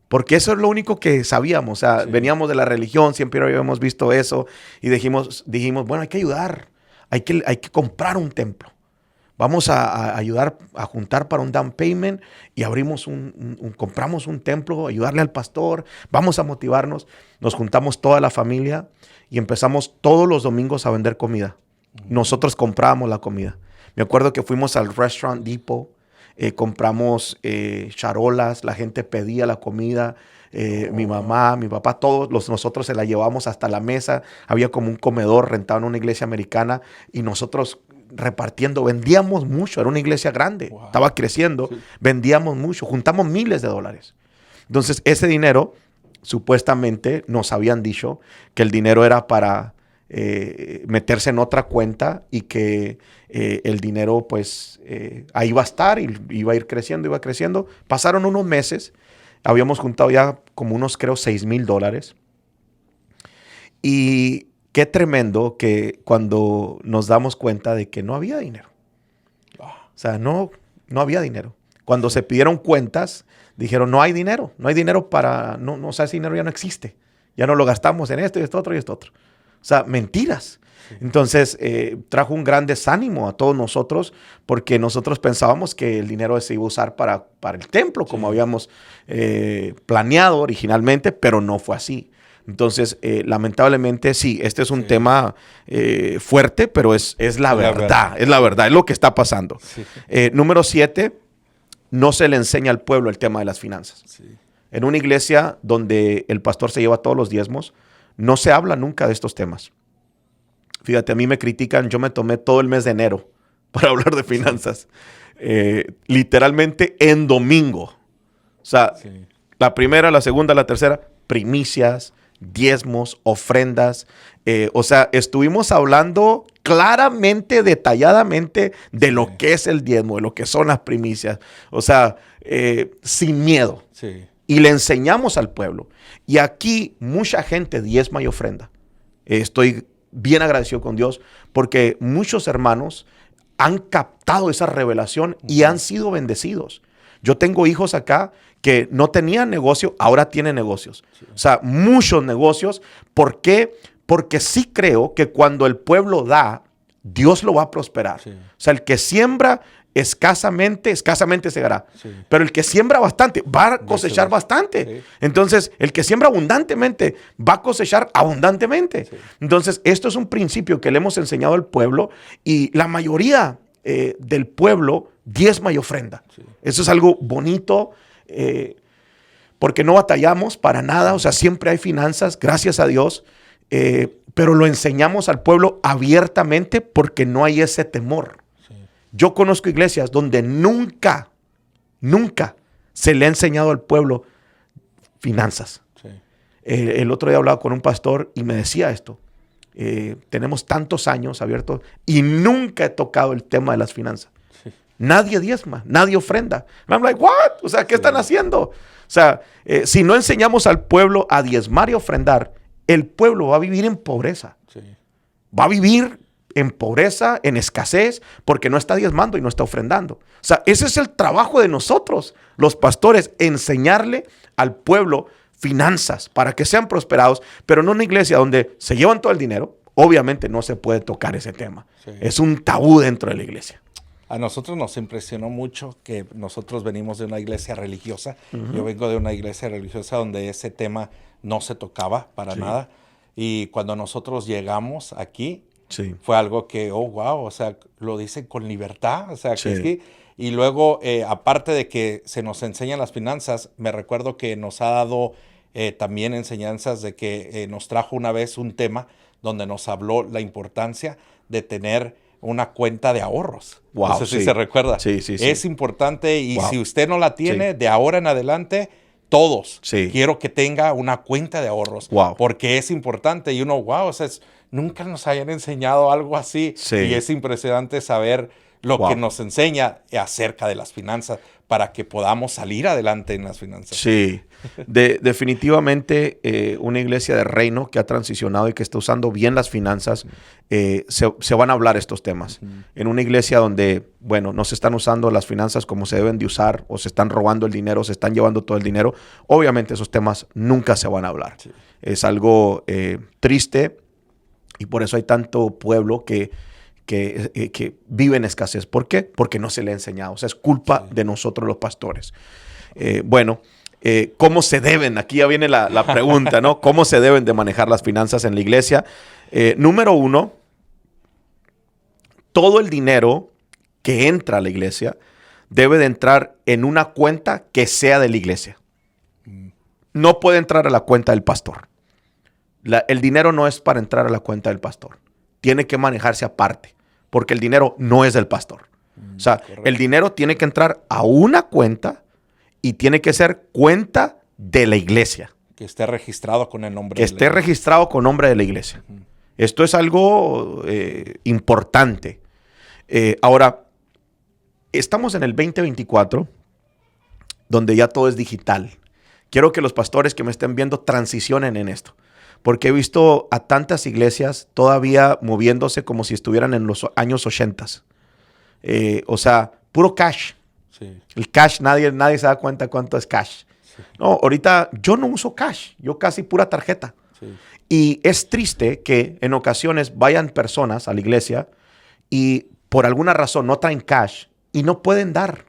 porque eso es lo único que sabíamos. O sea, veníamos de la religión, siempre habíamos visto eso y dijimos, bueno, hay que ayudar, hay que comprar un templo. vamos a ayudar a juntar para un down payment y abrimos compramos un templo, ayudarle al pastor, vamos a motivarnos. Nos juntamos toda la familia y empezamos todos los domingos a vender comida. Nosotros comprábamos la comida. Me acuerdo que fuimos al Restaurant Depot, compramos charolas, la gente pedía la comida. Mi mamá, mi papá, nosotros se la llevamos hasta la mesa. Había como un comedor rentado en una iglesia americana y nosotros repartiendo, vendíamos mucho. Era una iglesia grande, estaba creciendo, sí. Vendíamos mucho, juntamos miles de dólares. Entonces ese dinero, supuestamente nos habían dicho que el dinero era para meterse en otra cuenta y que el dinero pues ahí iba a estar y iba a ir creciendo, iba creciendo. Pasaron unos meses. Habíamos juntado ya como unos, creo, $6,000. Y qué tremendo que cuando nos damos cuenta de que no había dinero. O sea, no había dinero. Cuando se pidieron cuentas, dijeron, no hay dinero para, o sea, ese dinero ya no existe. Ya no lo gastamos en esto y esto otro y esto otro. O sea, mentiras. Entonces, trajo un gran desánimo a todos nosotros porque nosotros pensábamos que el dinero se iba a usar para el templo, como habíamos planeado originalmente, pero no fue así. Entonces, lamentablemente, sí, este es un tema fuerte, pero es la verdad, es la verdad, es lo que está pasando. Sí. Número 7, no se le enseña al pueblo el tema de las finanzas. Sí. En una iglesia donde el pastor se lleva todos los diezmos, no se habla nunca de estos temas. Fíjate, a mí me critican, yo me tomé todo el mes de enero para hablar de finanzas. Literalmente en domingo. O sea, la primera, la segunda, la tercera, primicias, diezmos, ofrendas. O sea, estuvimos hablando claramente, detalladamente de lo que es el diezmo, de lo que son las primicias. O sea, sin miedo. Sí. Y le enseñamos al pueblo. Y aquí mucha gente diezma y ofrenda. Estoy bien agradecido con Dios porque muchos hermanos han captado esa revelación y han sido bendecidos. Yo tengo hijos acá que no tenían negocio, ahora tienen negocios. Sí. O sea, muchos negocios. ¿Por qué? Porque sí creo que cuando el pueblo da, Dios lo va a prosperar. Sí. O sea, el que siembra escasamente segará. Sí. Pero el que siembra bastante va a cosechar bastante. Sí. Entonces, el que siembra abundantemente va a cosechar abundantemente. Sí. Entonces, esto es un principio que le hemos enseñado al pueblo y la mayoría del pueblo diezma y ofrenda. Sí. Eso es algo bonito porque no batallamos para nada. O sea, siempre hay finanzas, gracias a Dios. Pero lo enseñamos al pueblo abiertamente porque no hay ese temor. Yo conozco iglesias donde nunca se le ha enseñado al pueblo finanzas. Sí. El otro día hablaba con un pastor y me decía esto. Tenemos tantos años abiertos y nunca he tocado el tema de las finanzas. Sí. Nadie diezma, nadie ofrenda. And I'm like, what? O sea, ¿qué están haciendo? O sea, si no enseñamos al pueblo a diezmar y ofrendar, el pueblo va a vivir en pobreza. Sí. Va a vivir en pobreza, en escasez, porque no está diezmando y no está ofrendando. O sea, ese es el trabajo de nosotros, los pastores, enseñarle al pueblo finanzas para que sean prosperados, pero no una iglesia donde se llevan todo el dinero. Obviamente no se puede tocar ese tema. Sí. Es un tabú dentro de la iglesia. A nosotros nos impresionó mucho que nosotros venimos de una iglesia religiosa. Yo vengo de una iglesia religiosa donde ese tema no se tocaba para nada. Y cuando nosotros llegamos aquí, fue algo que, oh, wow, o sea, lo dicen con libertad. O sea, que sí. Y luego, aparte de que se nos enseñan las finanzas, me recuerdo que nos ha dado también enseñanzas de que nos trajo una vez un tema donde nos habló la importancia de tener una cuenta de ahorros. Wow, no sé si se recuerda. Sí. Es importante y si usted no la tiene, de ahora en adelante, todos quiero que tenga una cuenta de ahorros. Porque es importante. Y uno, o sea, nunca nos hayan enseñado algo así. Y es impresionante saber lo que nos enseña acerca de las finanzas para que podamos salir adelante en las finanzas. Sí, definitivamente una iglesia de reino que ha transicionado y que está usando bien las finanzas, se van a hablar estos temas. En una iglesia donde, bueno, no se están usando las finanzas como se deben de usar, o se están robando el dinero, se están llevando todo el dinero, obviamente esos temas nunca se van a hablar. Sí. Es algo triste y por eso hay tanto pueblo que que vive en escasez. ¿Por qué? Porque no se le ha enseñado. O sea, es culpa de nosotros los pastores. ¿Cómo se deben? Aquí ya viene la pregunta, ¿no? ¿Cómo se deben de manejar las finanzas en la iglesia? Número uno, todo el dinero que entra a la iglesia debe de entrar en una cuenta que sea de la iglesia. No puede entrar a la cuenta del pastor. El dinero no es para entrar a la cuenta del pastor. Tiene que manejarse aparte, porque el dinero no es del pastor. O sea, correcto. El dinero tiene que entrar a una cuenta y tiene que ser cuenta de la iglesia. Que esté registrado con el nombre de la iglesia. Que esté registrado con nombre de la iglesia. Esto es algo importante. Ahora, estamos en el 2024, donde ya todo es digital. Quiero que los pastores que me estén viendo transicionen en esto, porque he visto a tantas iglesias todavía moviéndose como si estuvieran en los años 80. O sea, puro cash. Sí. El cash, nadie se da cuenta cuánto es cash. Sí. No, ahorita yo no uso cash, yo casi pura tarjeta. Sí. Y es triste que en ocasiones vayan personas a la iglesia y por alguna razón no traen cash y no pueden dar,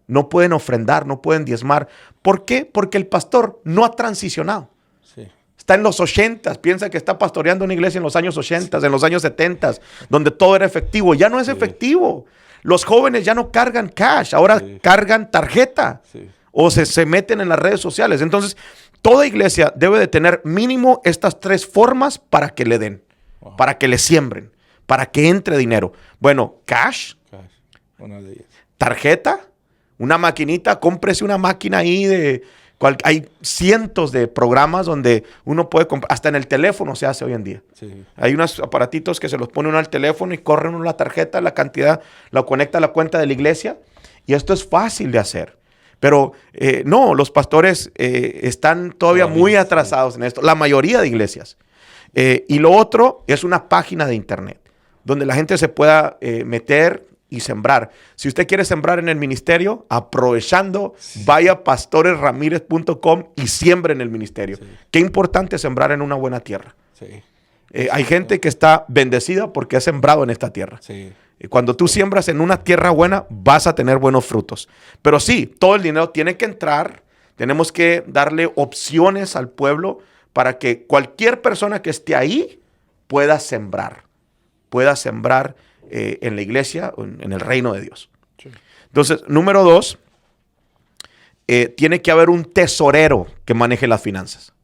no pueden ofrendar, no pueden diezmar. ¿Por qué? Porque el pastor no ha transicionado. Sí. Está en los 80, piensa que está pastoreando una iglesia en los años 80, en los años 70, donde todo era efectivo. Ya no es efectivo. Los jóvenes ya no cargan cash, ahora cargan tarjeta o se meten en las redes sociales. Entonces, toda iglesia debe de tener mínimo estas 3 formas para que le den, para que le siembren, para que entre dinero. Bueno, cash. Una de ellas. Tarjeta, una maquinita, cómprese una máquina ahí hay cientos de programas donde uno puede comprar, hasta en el teléfono se hace hoy en día. Sí. Hay unos aparatitos que se los pone uno al teléfono y corren uno la tarjeta, la cantidad, la conecta a la cuenta de la iglesia y esto es fácil de hacer. Pero no, los pastores están todavía muy atrasados en esto, la mayoría de iglesias. Y lo otro es una página de internet donde la gente se pueda meter y sembrar. Si usted quiere sembrar en el ministerio, aprovechando, vaya a pastoresramirez.com y siembre en el ministerio. Sí. Qué importante sembrar en una buena tierra. Sí. Hay gente que está bendecida porque ha sembrado en esta tierra. Sí. Cuando tú siembras en una tierra buena, vas a tener buenos frutos. Pero sí, todo el dinero tiene que entrar. Tenemos que darle opciones al pueblo para que cualquier persona que esté ahí pueda sembrar. En la iglesia, en el reino de Dios. Sí. Entonces, número 2, tiene que haber un tesorero que maneje las finanzas.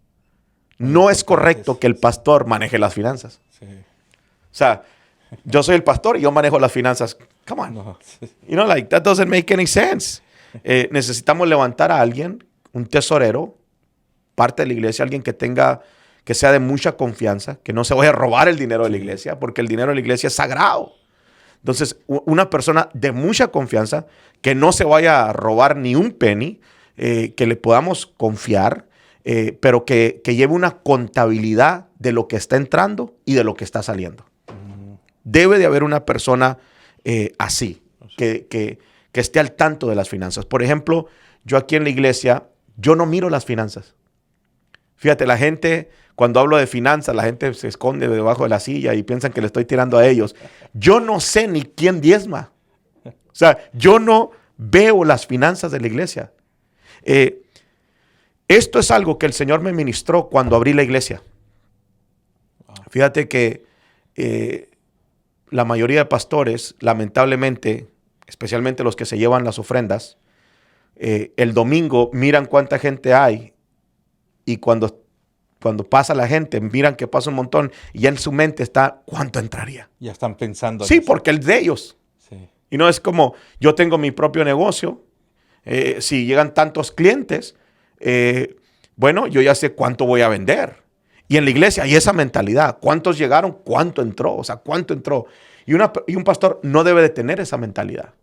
No es correcto que el pastor maneje las finanzas. Sí. O sea, yo soy el pastor y yo manejo las finanzas. Come on. No. You know, like, that doesn't make any sense. Necesitamos levantar a alguien, un tesorero, parte de la iglesia, alguien que sea de mucha confianza, que no se vaya a robar el dinero de la iglesia, porque el dinero de la iglesia es sagrado. Entonces, una persona de mucha confianza, que no se vaya a robar ni un penny, que le podamos confiar, pero que lleve una contabilidad de lo que está entrando y de lo que está saliendo. Debe de haber una persona así, que esté al tanto de las finanzas. Por ejemplo, yo aquí en la iglesia, yo no miro las finanzas. Fíjate, la gente, cuando hablo de finanzas, la gente se esconde debajo de la silla y piensan que le estoy tirando a ellos. Yo no sé ni quién diezma. O sea, yo no veo las finanzas de la iglesia. Esto es algo que el Señor me ministró cuando abrí la iglesia. Fíjate que la mayoría de pastores, lamentablemente, especialmente los que se llevan las ofrendas, el domingo miran cuánta gente hay y cuando pasa la gente, miran que pasa un montón y ya en su mente está, ¿cuánto entraría? Ya están pensando. Sí, porque el de ellos. Sí. Y no es como, yo tengo mi propio negocio, si llegan tantos clientes, bueno, yo ya sé cuánto voy a vender. Y en la iglesia hay esa mentalidad. ¿Cuántos llegaron? ¿Cuánto entró? O sea, ¿cuánto entró? Y un pastor no debe de tener esa mentalidad.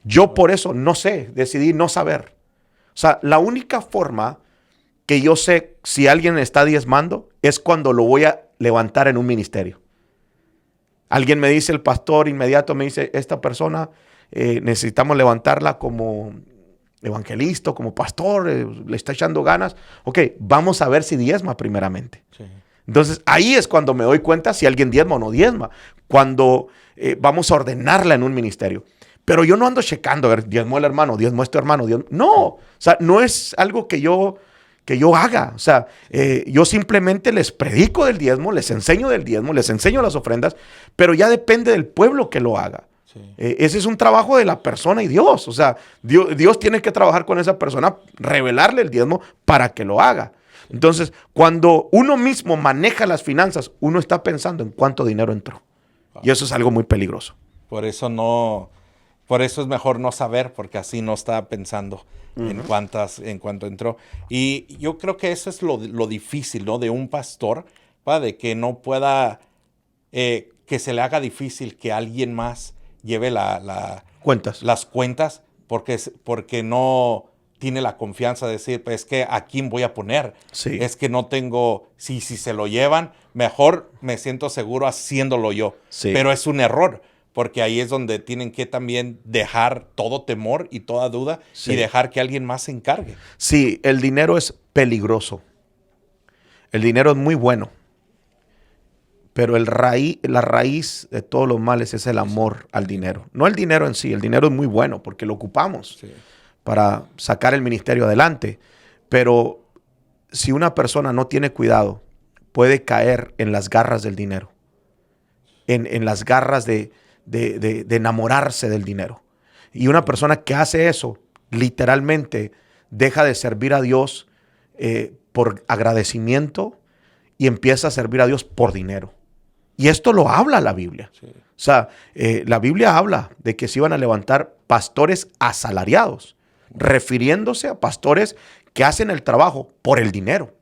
Yo por eso no sé, decidí no saber. O sea, la única forma que yo sé si alguien está diezmando es cuando lo voy a levantar en un ministerio. Alguien me dice, el pastor inmediato me dice, esta persona necesitamos levantarla como evangelista, como pastor, le está echando ganas. Ok, vamos a ver si diezma primeramente. Sí. Entonces, ahí es cuando me doy cuenta si alguien diezma o no diezma. Cuando vamos a ordenarla en un ministerio. Pero yo no ando checando, a ver, diezmó el hermano, diezmó este hermano. No, o sea, no es algo que yo haga. O sea, yo simplemente les predico del diezmo, les enseño del diezmo, les enseño las ofrendas, pero ya depende del pueblo que lo haga. Sí. Ese es un trabajo de la persona y Dios. O sea, Dios tiene que trabajar con esa persona, revelarle el diezmo para que lo haga. Entonces, cuando uno mismo maneja las finanzas, uno está pensando en cuánto dinero entró. Y eso es algo muy peligroso. Por eso es mejor no saber, porque así no está pensando en cuánto entró. Y yo creo que eso es lo difícil, ¿no? De un pastor, de que no pueda, que se le haga difícil que alguien más lleve las cuentas, porque no tiene la confianza de decir, pues es que a quién voy a poner. Sí. Es que no tengo, si se lo llevan, mejor me siento seguro haciéndolo yo. Sí. Pero es un error. Porque ahí es donde tienen que también dejar todo temor y toda duda y dejar que alguien más se encargue. Sí, el dinero es peligroso. El dinero es muy bueno. Pero la raíz de todos los males es el amor al dinero. No el dinero en sí. El dinero es muy bueno porque lo ocupamos para sacar el ministerio adelante. Pero si una persona no tiene cuidado, puede caer en las garras del dinero. En las garras de enamorarse del dinero. Y una persona que hace eso, literalmente deja de servir a Dios por agradecimiento y empieza a servir a Dios por dinero. Y esto lo habla la Biblia. Sí. O sea, la Biblia habla de que se iban a levantar pastores asalariados, refiriéndose a pastores que hacen el trabajo por el dinero.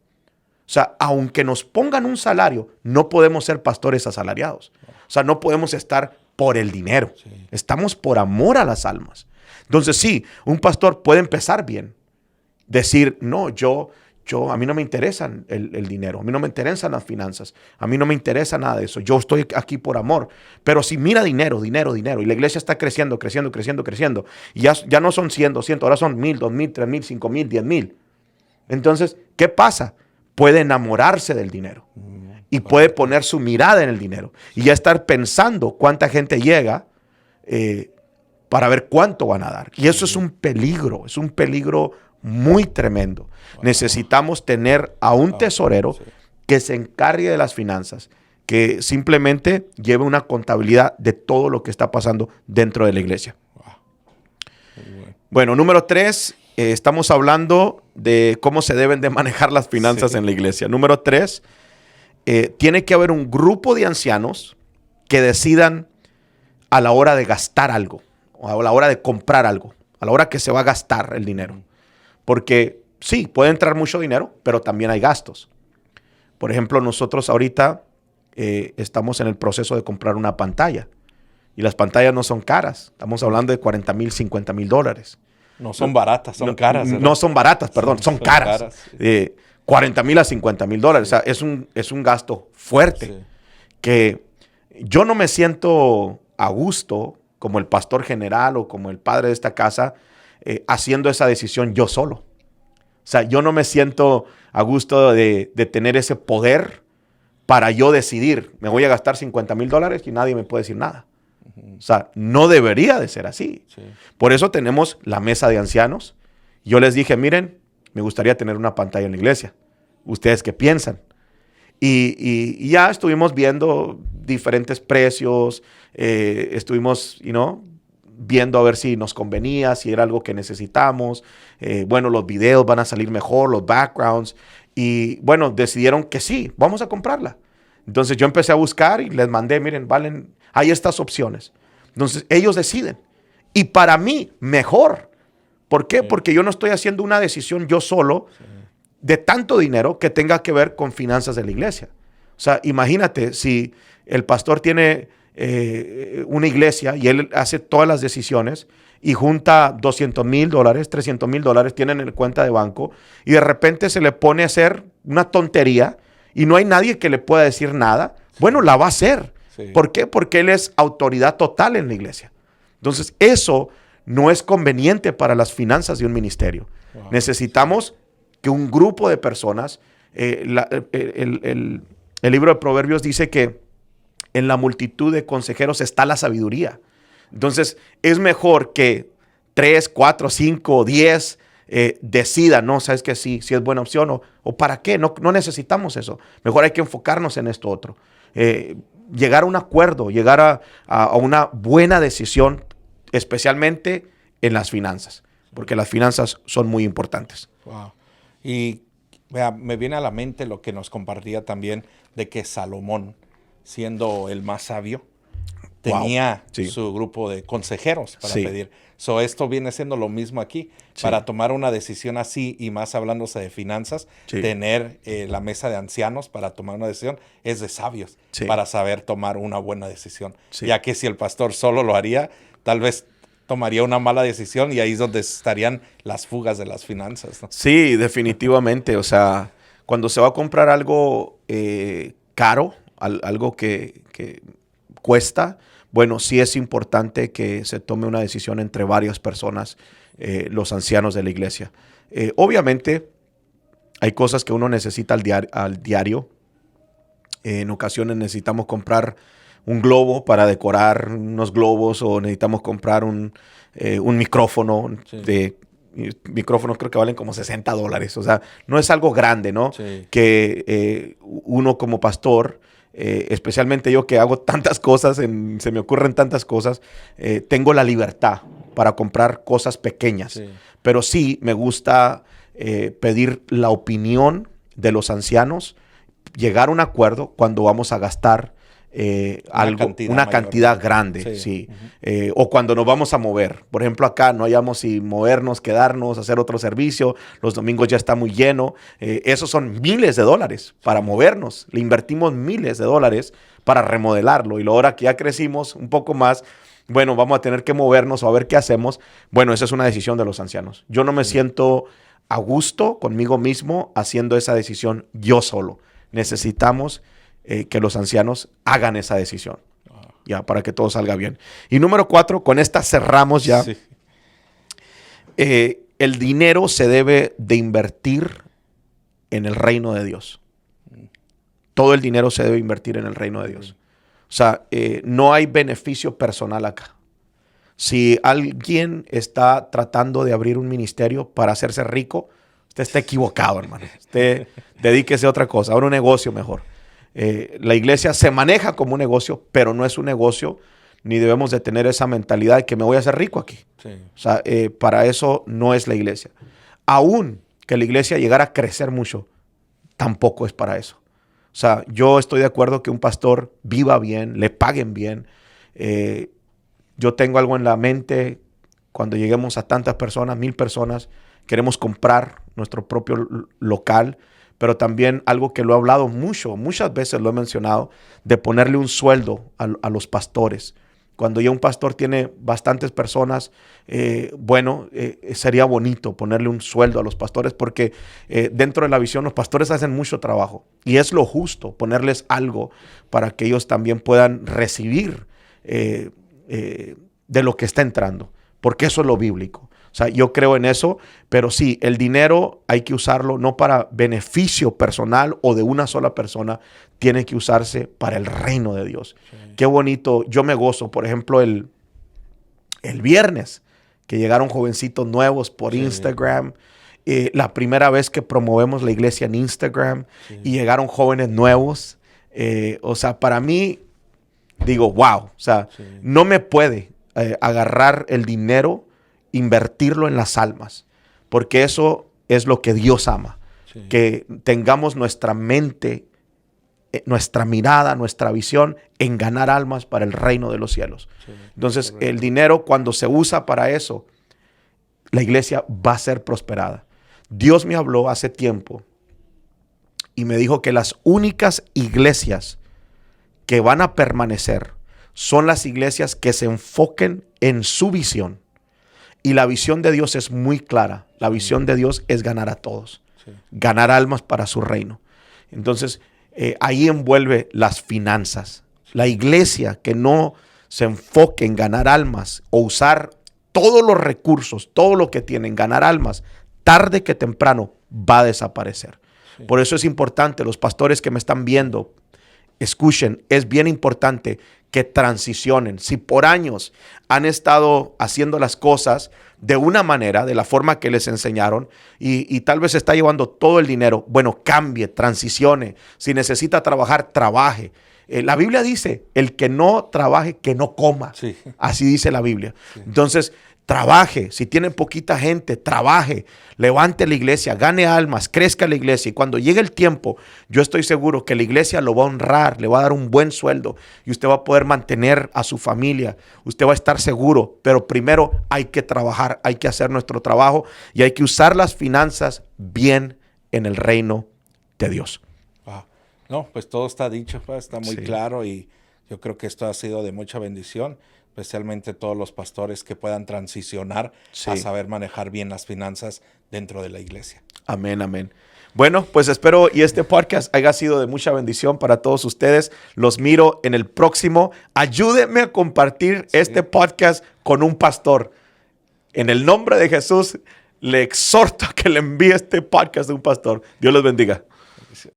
O sea, aunque nos pongan un salario, no podemos ser pastores asalariados. O sea, no podemos estar por el dinero. Sí. Estamos por amor a las almas. Entonces, sí, un pastor puede empezar bien. Decir, no, a mí no me interesa el dinero. A mí no me interesan las finanzas. A mí no me interesa nada de eso. Yo estoy aquí por amor. Pero si mira dinero, y la iglesia está creciendo. Y ya no son 100, 200, ahora son 1,000, 2,000, 3,000, 5,000, 10,000. Entonces, ¿qué pasa? Puede enamorarse del dinero. Y puede poner su mirada en el dinero. Y ya estar pensando cuánta gente llega para ver cuánto van a dar. Y eso es un peligro muy tremendo. Necesitamos tener a un tesorero que se encargue de las finanzas, que simplemente lleve una contabilidad de todo lo que está pasando dentro de la iglesia. Bueno, número 3, estamos hablando de cómo se deben de manejar las finanzas en la iglesia. Número 3, tiene que haber un grupo de ancianos que decidan a la hora de gastar algo, o a la hora de comprar algo, a la hora que se va a gastar el dinero. Porque sí, puede entrar mucho dinero, pero también hay gastos. Por ejemplo, nosotros ahorita estamos en el proceso de comprar una pantalla. Y las pantallas no son caras. Estamos hablando de 40,000, 50,000 dólares. No son baratas, son caras. No son baratas, perdón, son caras. 40,000 a 50,000 dólares. Sí. O sea, es un gasto fuerte. Que yo no me siento a gusto como el pastor general o como el padre de esta casa haciendo esa decisión yo solo. O sea, yo no me siento a gusto de tener ese poder para yo decidir, me voy a gastar 50,000 dólares y nadie me puede decir nada. O sea, no debería de ser así. Sí. Por eso tenemos la mesa de ancianos. Yo les dije, miren, me gustaría tener una pantalla en la iglesia. ¿Ustedes qué piensan? Y ya estuvimos viendo diferentes precios, estuvimos, viendo a ver si nos convenía, si era algo que necesitamos. Bueno, los videos van a salir mejor, los backgrounds. Y bueno, decidieron que sí, vamos a comprarla. Entonces yo empecé a buscar y les mandé, miren, hay estas opciones. Entonces ellos deciden. Y para mí, mejor. ¿Por qué? Sí. Porque yo no estoy haciendo una decisión yo solo de tanto dinero que tenga que ver con finanzas de la iglesia. O sea, imagínate si el pastor tiene una iglesia y él hace todas las decisiones y junta 200,000 dólares, 300,000 dólares, tienen en cuenta de banco y de repente se le pone a hacer una tontería y no hay nadie que le pueda decir nada. Bueno, la va a hacer. Sí. ¿Por qué? Porque él es autoridad total en la iglesia. Entonces, eso no es conveniente para las finanzas de un ministerio. Wow. Necesitamos que un grupo de personas, El libro de Proverbios dice que en la multitud de consejeros está la sabiduría. Entonces, es mejor que 3, 4, 5, 10 decidan, no, sabes que sí es buena opción o para qué, no necesitamos eso. Mejor hay que enfocarnos en esto otro. Llegar a un acuerdo, llegar a una buena decisión, especialmente en las finanzas, porque las finanzas son muy importantes. Wow. Y vea, me viene a la mente lo que nos compartía también de que Salomón, siendo el más sabio, tenía su grupo de consejeros para pedir. Esto viene siendo lo mismo aquí. Para tomar una decisión así, y más hablándose de finanzas, tener la mesa de ancianos para tomar una decisión es de sabios, para saber tomar una buena decisión. Ya que si el pastor solo lo haría, tal vez tomaría una mala decisión y ahí es donde estarían las fugas de las finanzas, ¿no? Sí, definitivamente. O sea, cuando se va a comprar algo caro, algo que cuesta, bueno, sí es importante que se tome una decisión entre varias personas, los ancianos de la iglesia. Obviamente, hay cosas que uno necesita al diario. En ocasiones necesitamos comprar un globo para decorar unos globos o necesitamos comprar un micrófono. Micrófonos creo que valen como $60. O sea, no es algo grande, ¿no? Sí. Que uno como pastor, especialmente yo que hago tantas cosas, se me ocurren tantas cosas, tengo la libertad para comprar cosas pequeñas. Sí. Pero sí me gusta pedir la opinión de los ancianos, llegar a un acuerdo cuando vamos a gastar una cantidad grande, sí. O cuando nos vamos a mover. Por ejemplo, acá no hayamos si movernos, quedarnos, hacer otro servicio. Los domingos ya está muy lleno. Esos son miles de dólares para movernos. Le invertimos miles de dólares para remodelarlo. Y ahora que ya crecimos un poco más, bueno, vamos a tener que movernos o a ver qué hacemos. Bueno, esa es una decisión de los ancianos. Yo no me siento a gusto conmigo mismo haciendo esa decisión yo solo. Necesitamos que los ancianos hagan esa decisión, ya, para que todo salga bien. Y número 4, con esta cerramos ya. Sí. El dinero se debe de invertir en el reino de Dios. Todo el dinero se debe invertir en el reino de Dios. O sea, no hay beneficio personal acá. Si alguien está tratando de abrir un ministerio para hacerse rico, usted está equivocado, hermano. Usted dedíquese a otra cosa, abra un negocio mejor. La iglesia se maneja como un negocio, pero no es un negocio, ni debemos de tener esa mentalidad de que me voy a hacer rico aquí. Sí. O sea, para eso no es la iglesia. Aún que la iglesia llegara a crecer mucho, tampoco es para eso. O sea, yo estoy de acuerdo que un pastor viva bien, le paguen bien. Yo tengo algo en la mente, cuando lleguemos a tantas personas, 1,000 personas, queremos comprar nuestro propio local. Pero también algo que lo he hablado muchas veces lo he mencionado, de ponerle un sueldo a los pastores. Cuando ya un pastor tiene bastantes personas, sería bonito ponerle un sueldo a los pastores porque dentro de la visión los pastores hacen mucho trabajo y es lo justo ponerles algo para que ellos también puedan recibir de lo que está entrando, porque eso es lo bíblico. O sea, yo creo en eso, pero sí, el dinero hay que usarlo no para beneficio personal o de una sola persona, tiene que usarse para el reino de Dios. Sí. Qué bonito, yo me gozo, por ejemplo, el viernes, que llegaron jovencitos nuevos por Instagram, la primera vez que promovemos la iglesia en Instagram y llegaron jóvenes nuevos, o sea, para mí, digo, wow, o sea, no me puede agarrar el dinero, invertirlo en las almas, porque eso es lo que Dios ama, que tengamos nuestra mente, nuestra mirada, nuestra visión en ganar almas para el reino de los cielos. Entonces, el dinero cuando se usa para eso, la iglesia va a ser prosperada. Dios me habló hace tiempo y me dijo que las únicas iglesias que van a permanecer son las iglesias que se enfoquen en su visión. Y la visión de Dios es muy clara. La visión de Dios es ganar a todos. Ganar almas para su reino. Entonces, ahí envuelve las finanzas. La iglesia que no se enfoque en ganar almas o usar todos los recursos, todo lo que tienen, ganar almas, tarde que temprano va a desaparecer. Por eso es importante, los pastores que me están viendo, escuchen, es bien importante que transicionen. Si por años han estado haciendo las cosas de una manera, de la forma que les enseñaron, y tal vez está llevando todo el dinero, bueno, cambie, transicione. Si necesita trabajar, trabaje. La Biblia dice, el que no trabaje, que no coma. Sí. Así dice la Biblia. Sí. Entonces, trabaje. Si tienen poquita gente, trabaje. Levante la iglesia, gane almas, crezca la iglesia. Y cuando llegue el tiempo, yo estoy seguro que la iglesia lo va a honrar, le va a dar un buen sueldo y usted va a poder mantener a su familia. Usted va a estar seguro, pero primero hay que trabajar, hay que hacer nuestro trabajo y hay que usar las finanzas bien en el reino de Dios. Wow. No, pues todo está dicho, pues, está muy Sí. claro y yo creo que esto ha sido de mucha bendición, especialmente todos los pastores que puedan transicionar Sí. a saber manejar bien las finanzas dentro de la iglesia. Amén, amén. Bueno, pues espero y este podcast haya sido de mucha bendición para todos ustedes. Los miro en el próximo. Ayúdenme a compartir este podcast con un pastor. En el nombre de Jesús, le exhorto a que le envíe este podcast a un pastor. Dios los bendiga.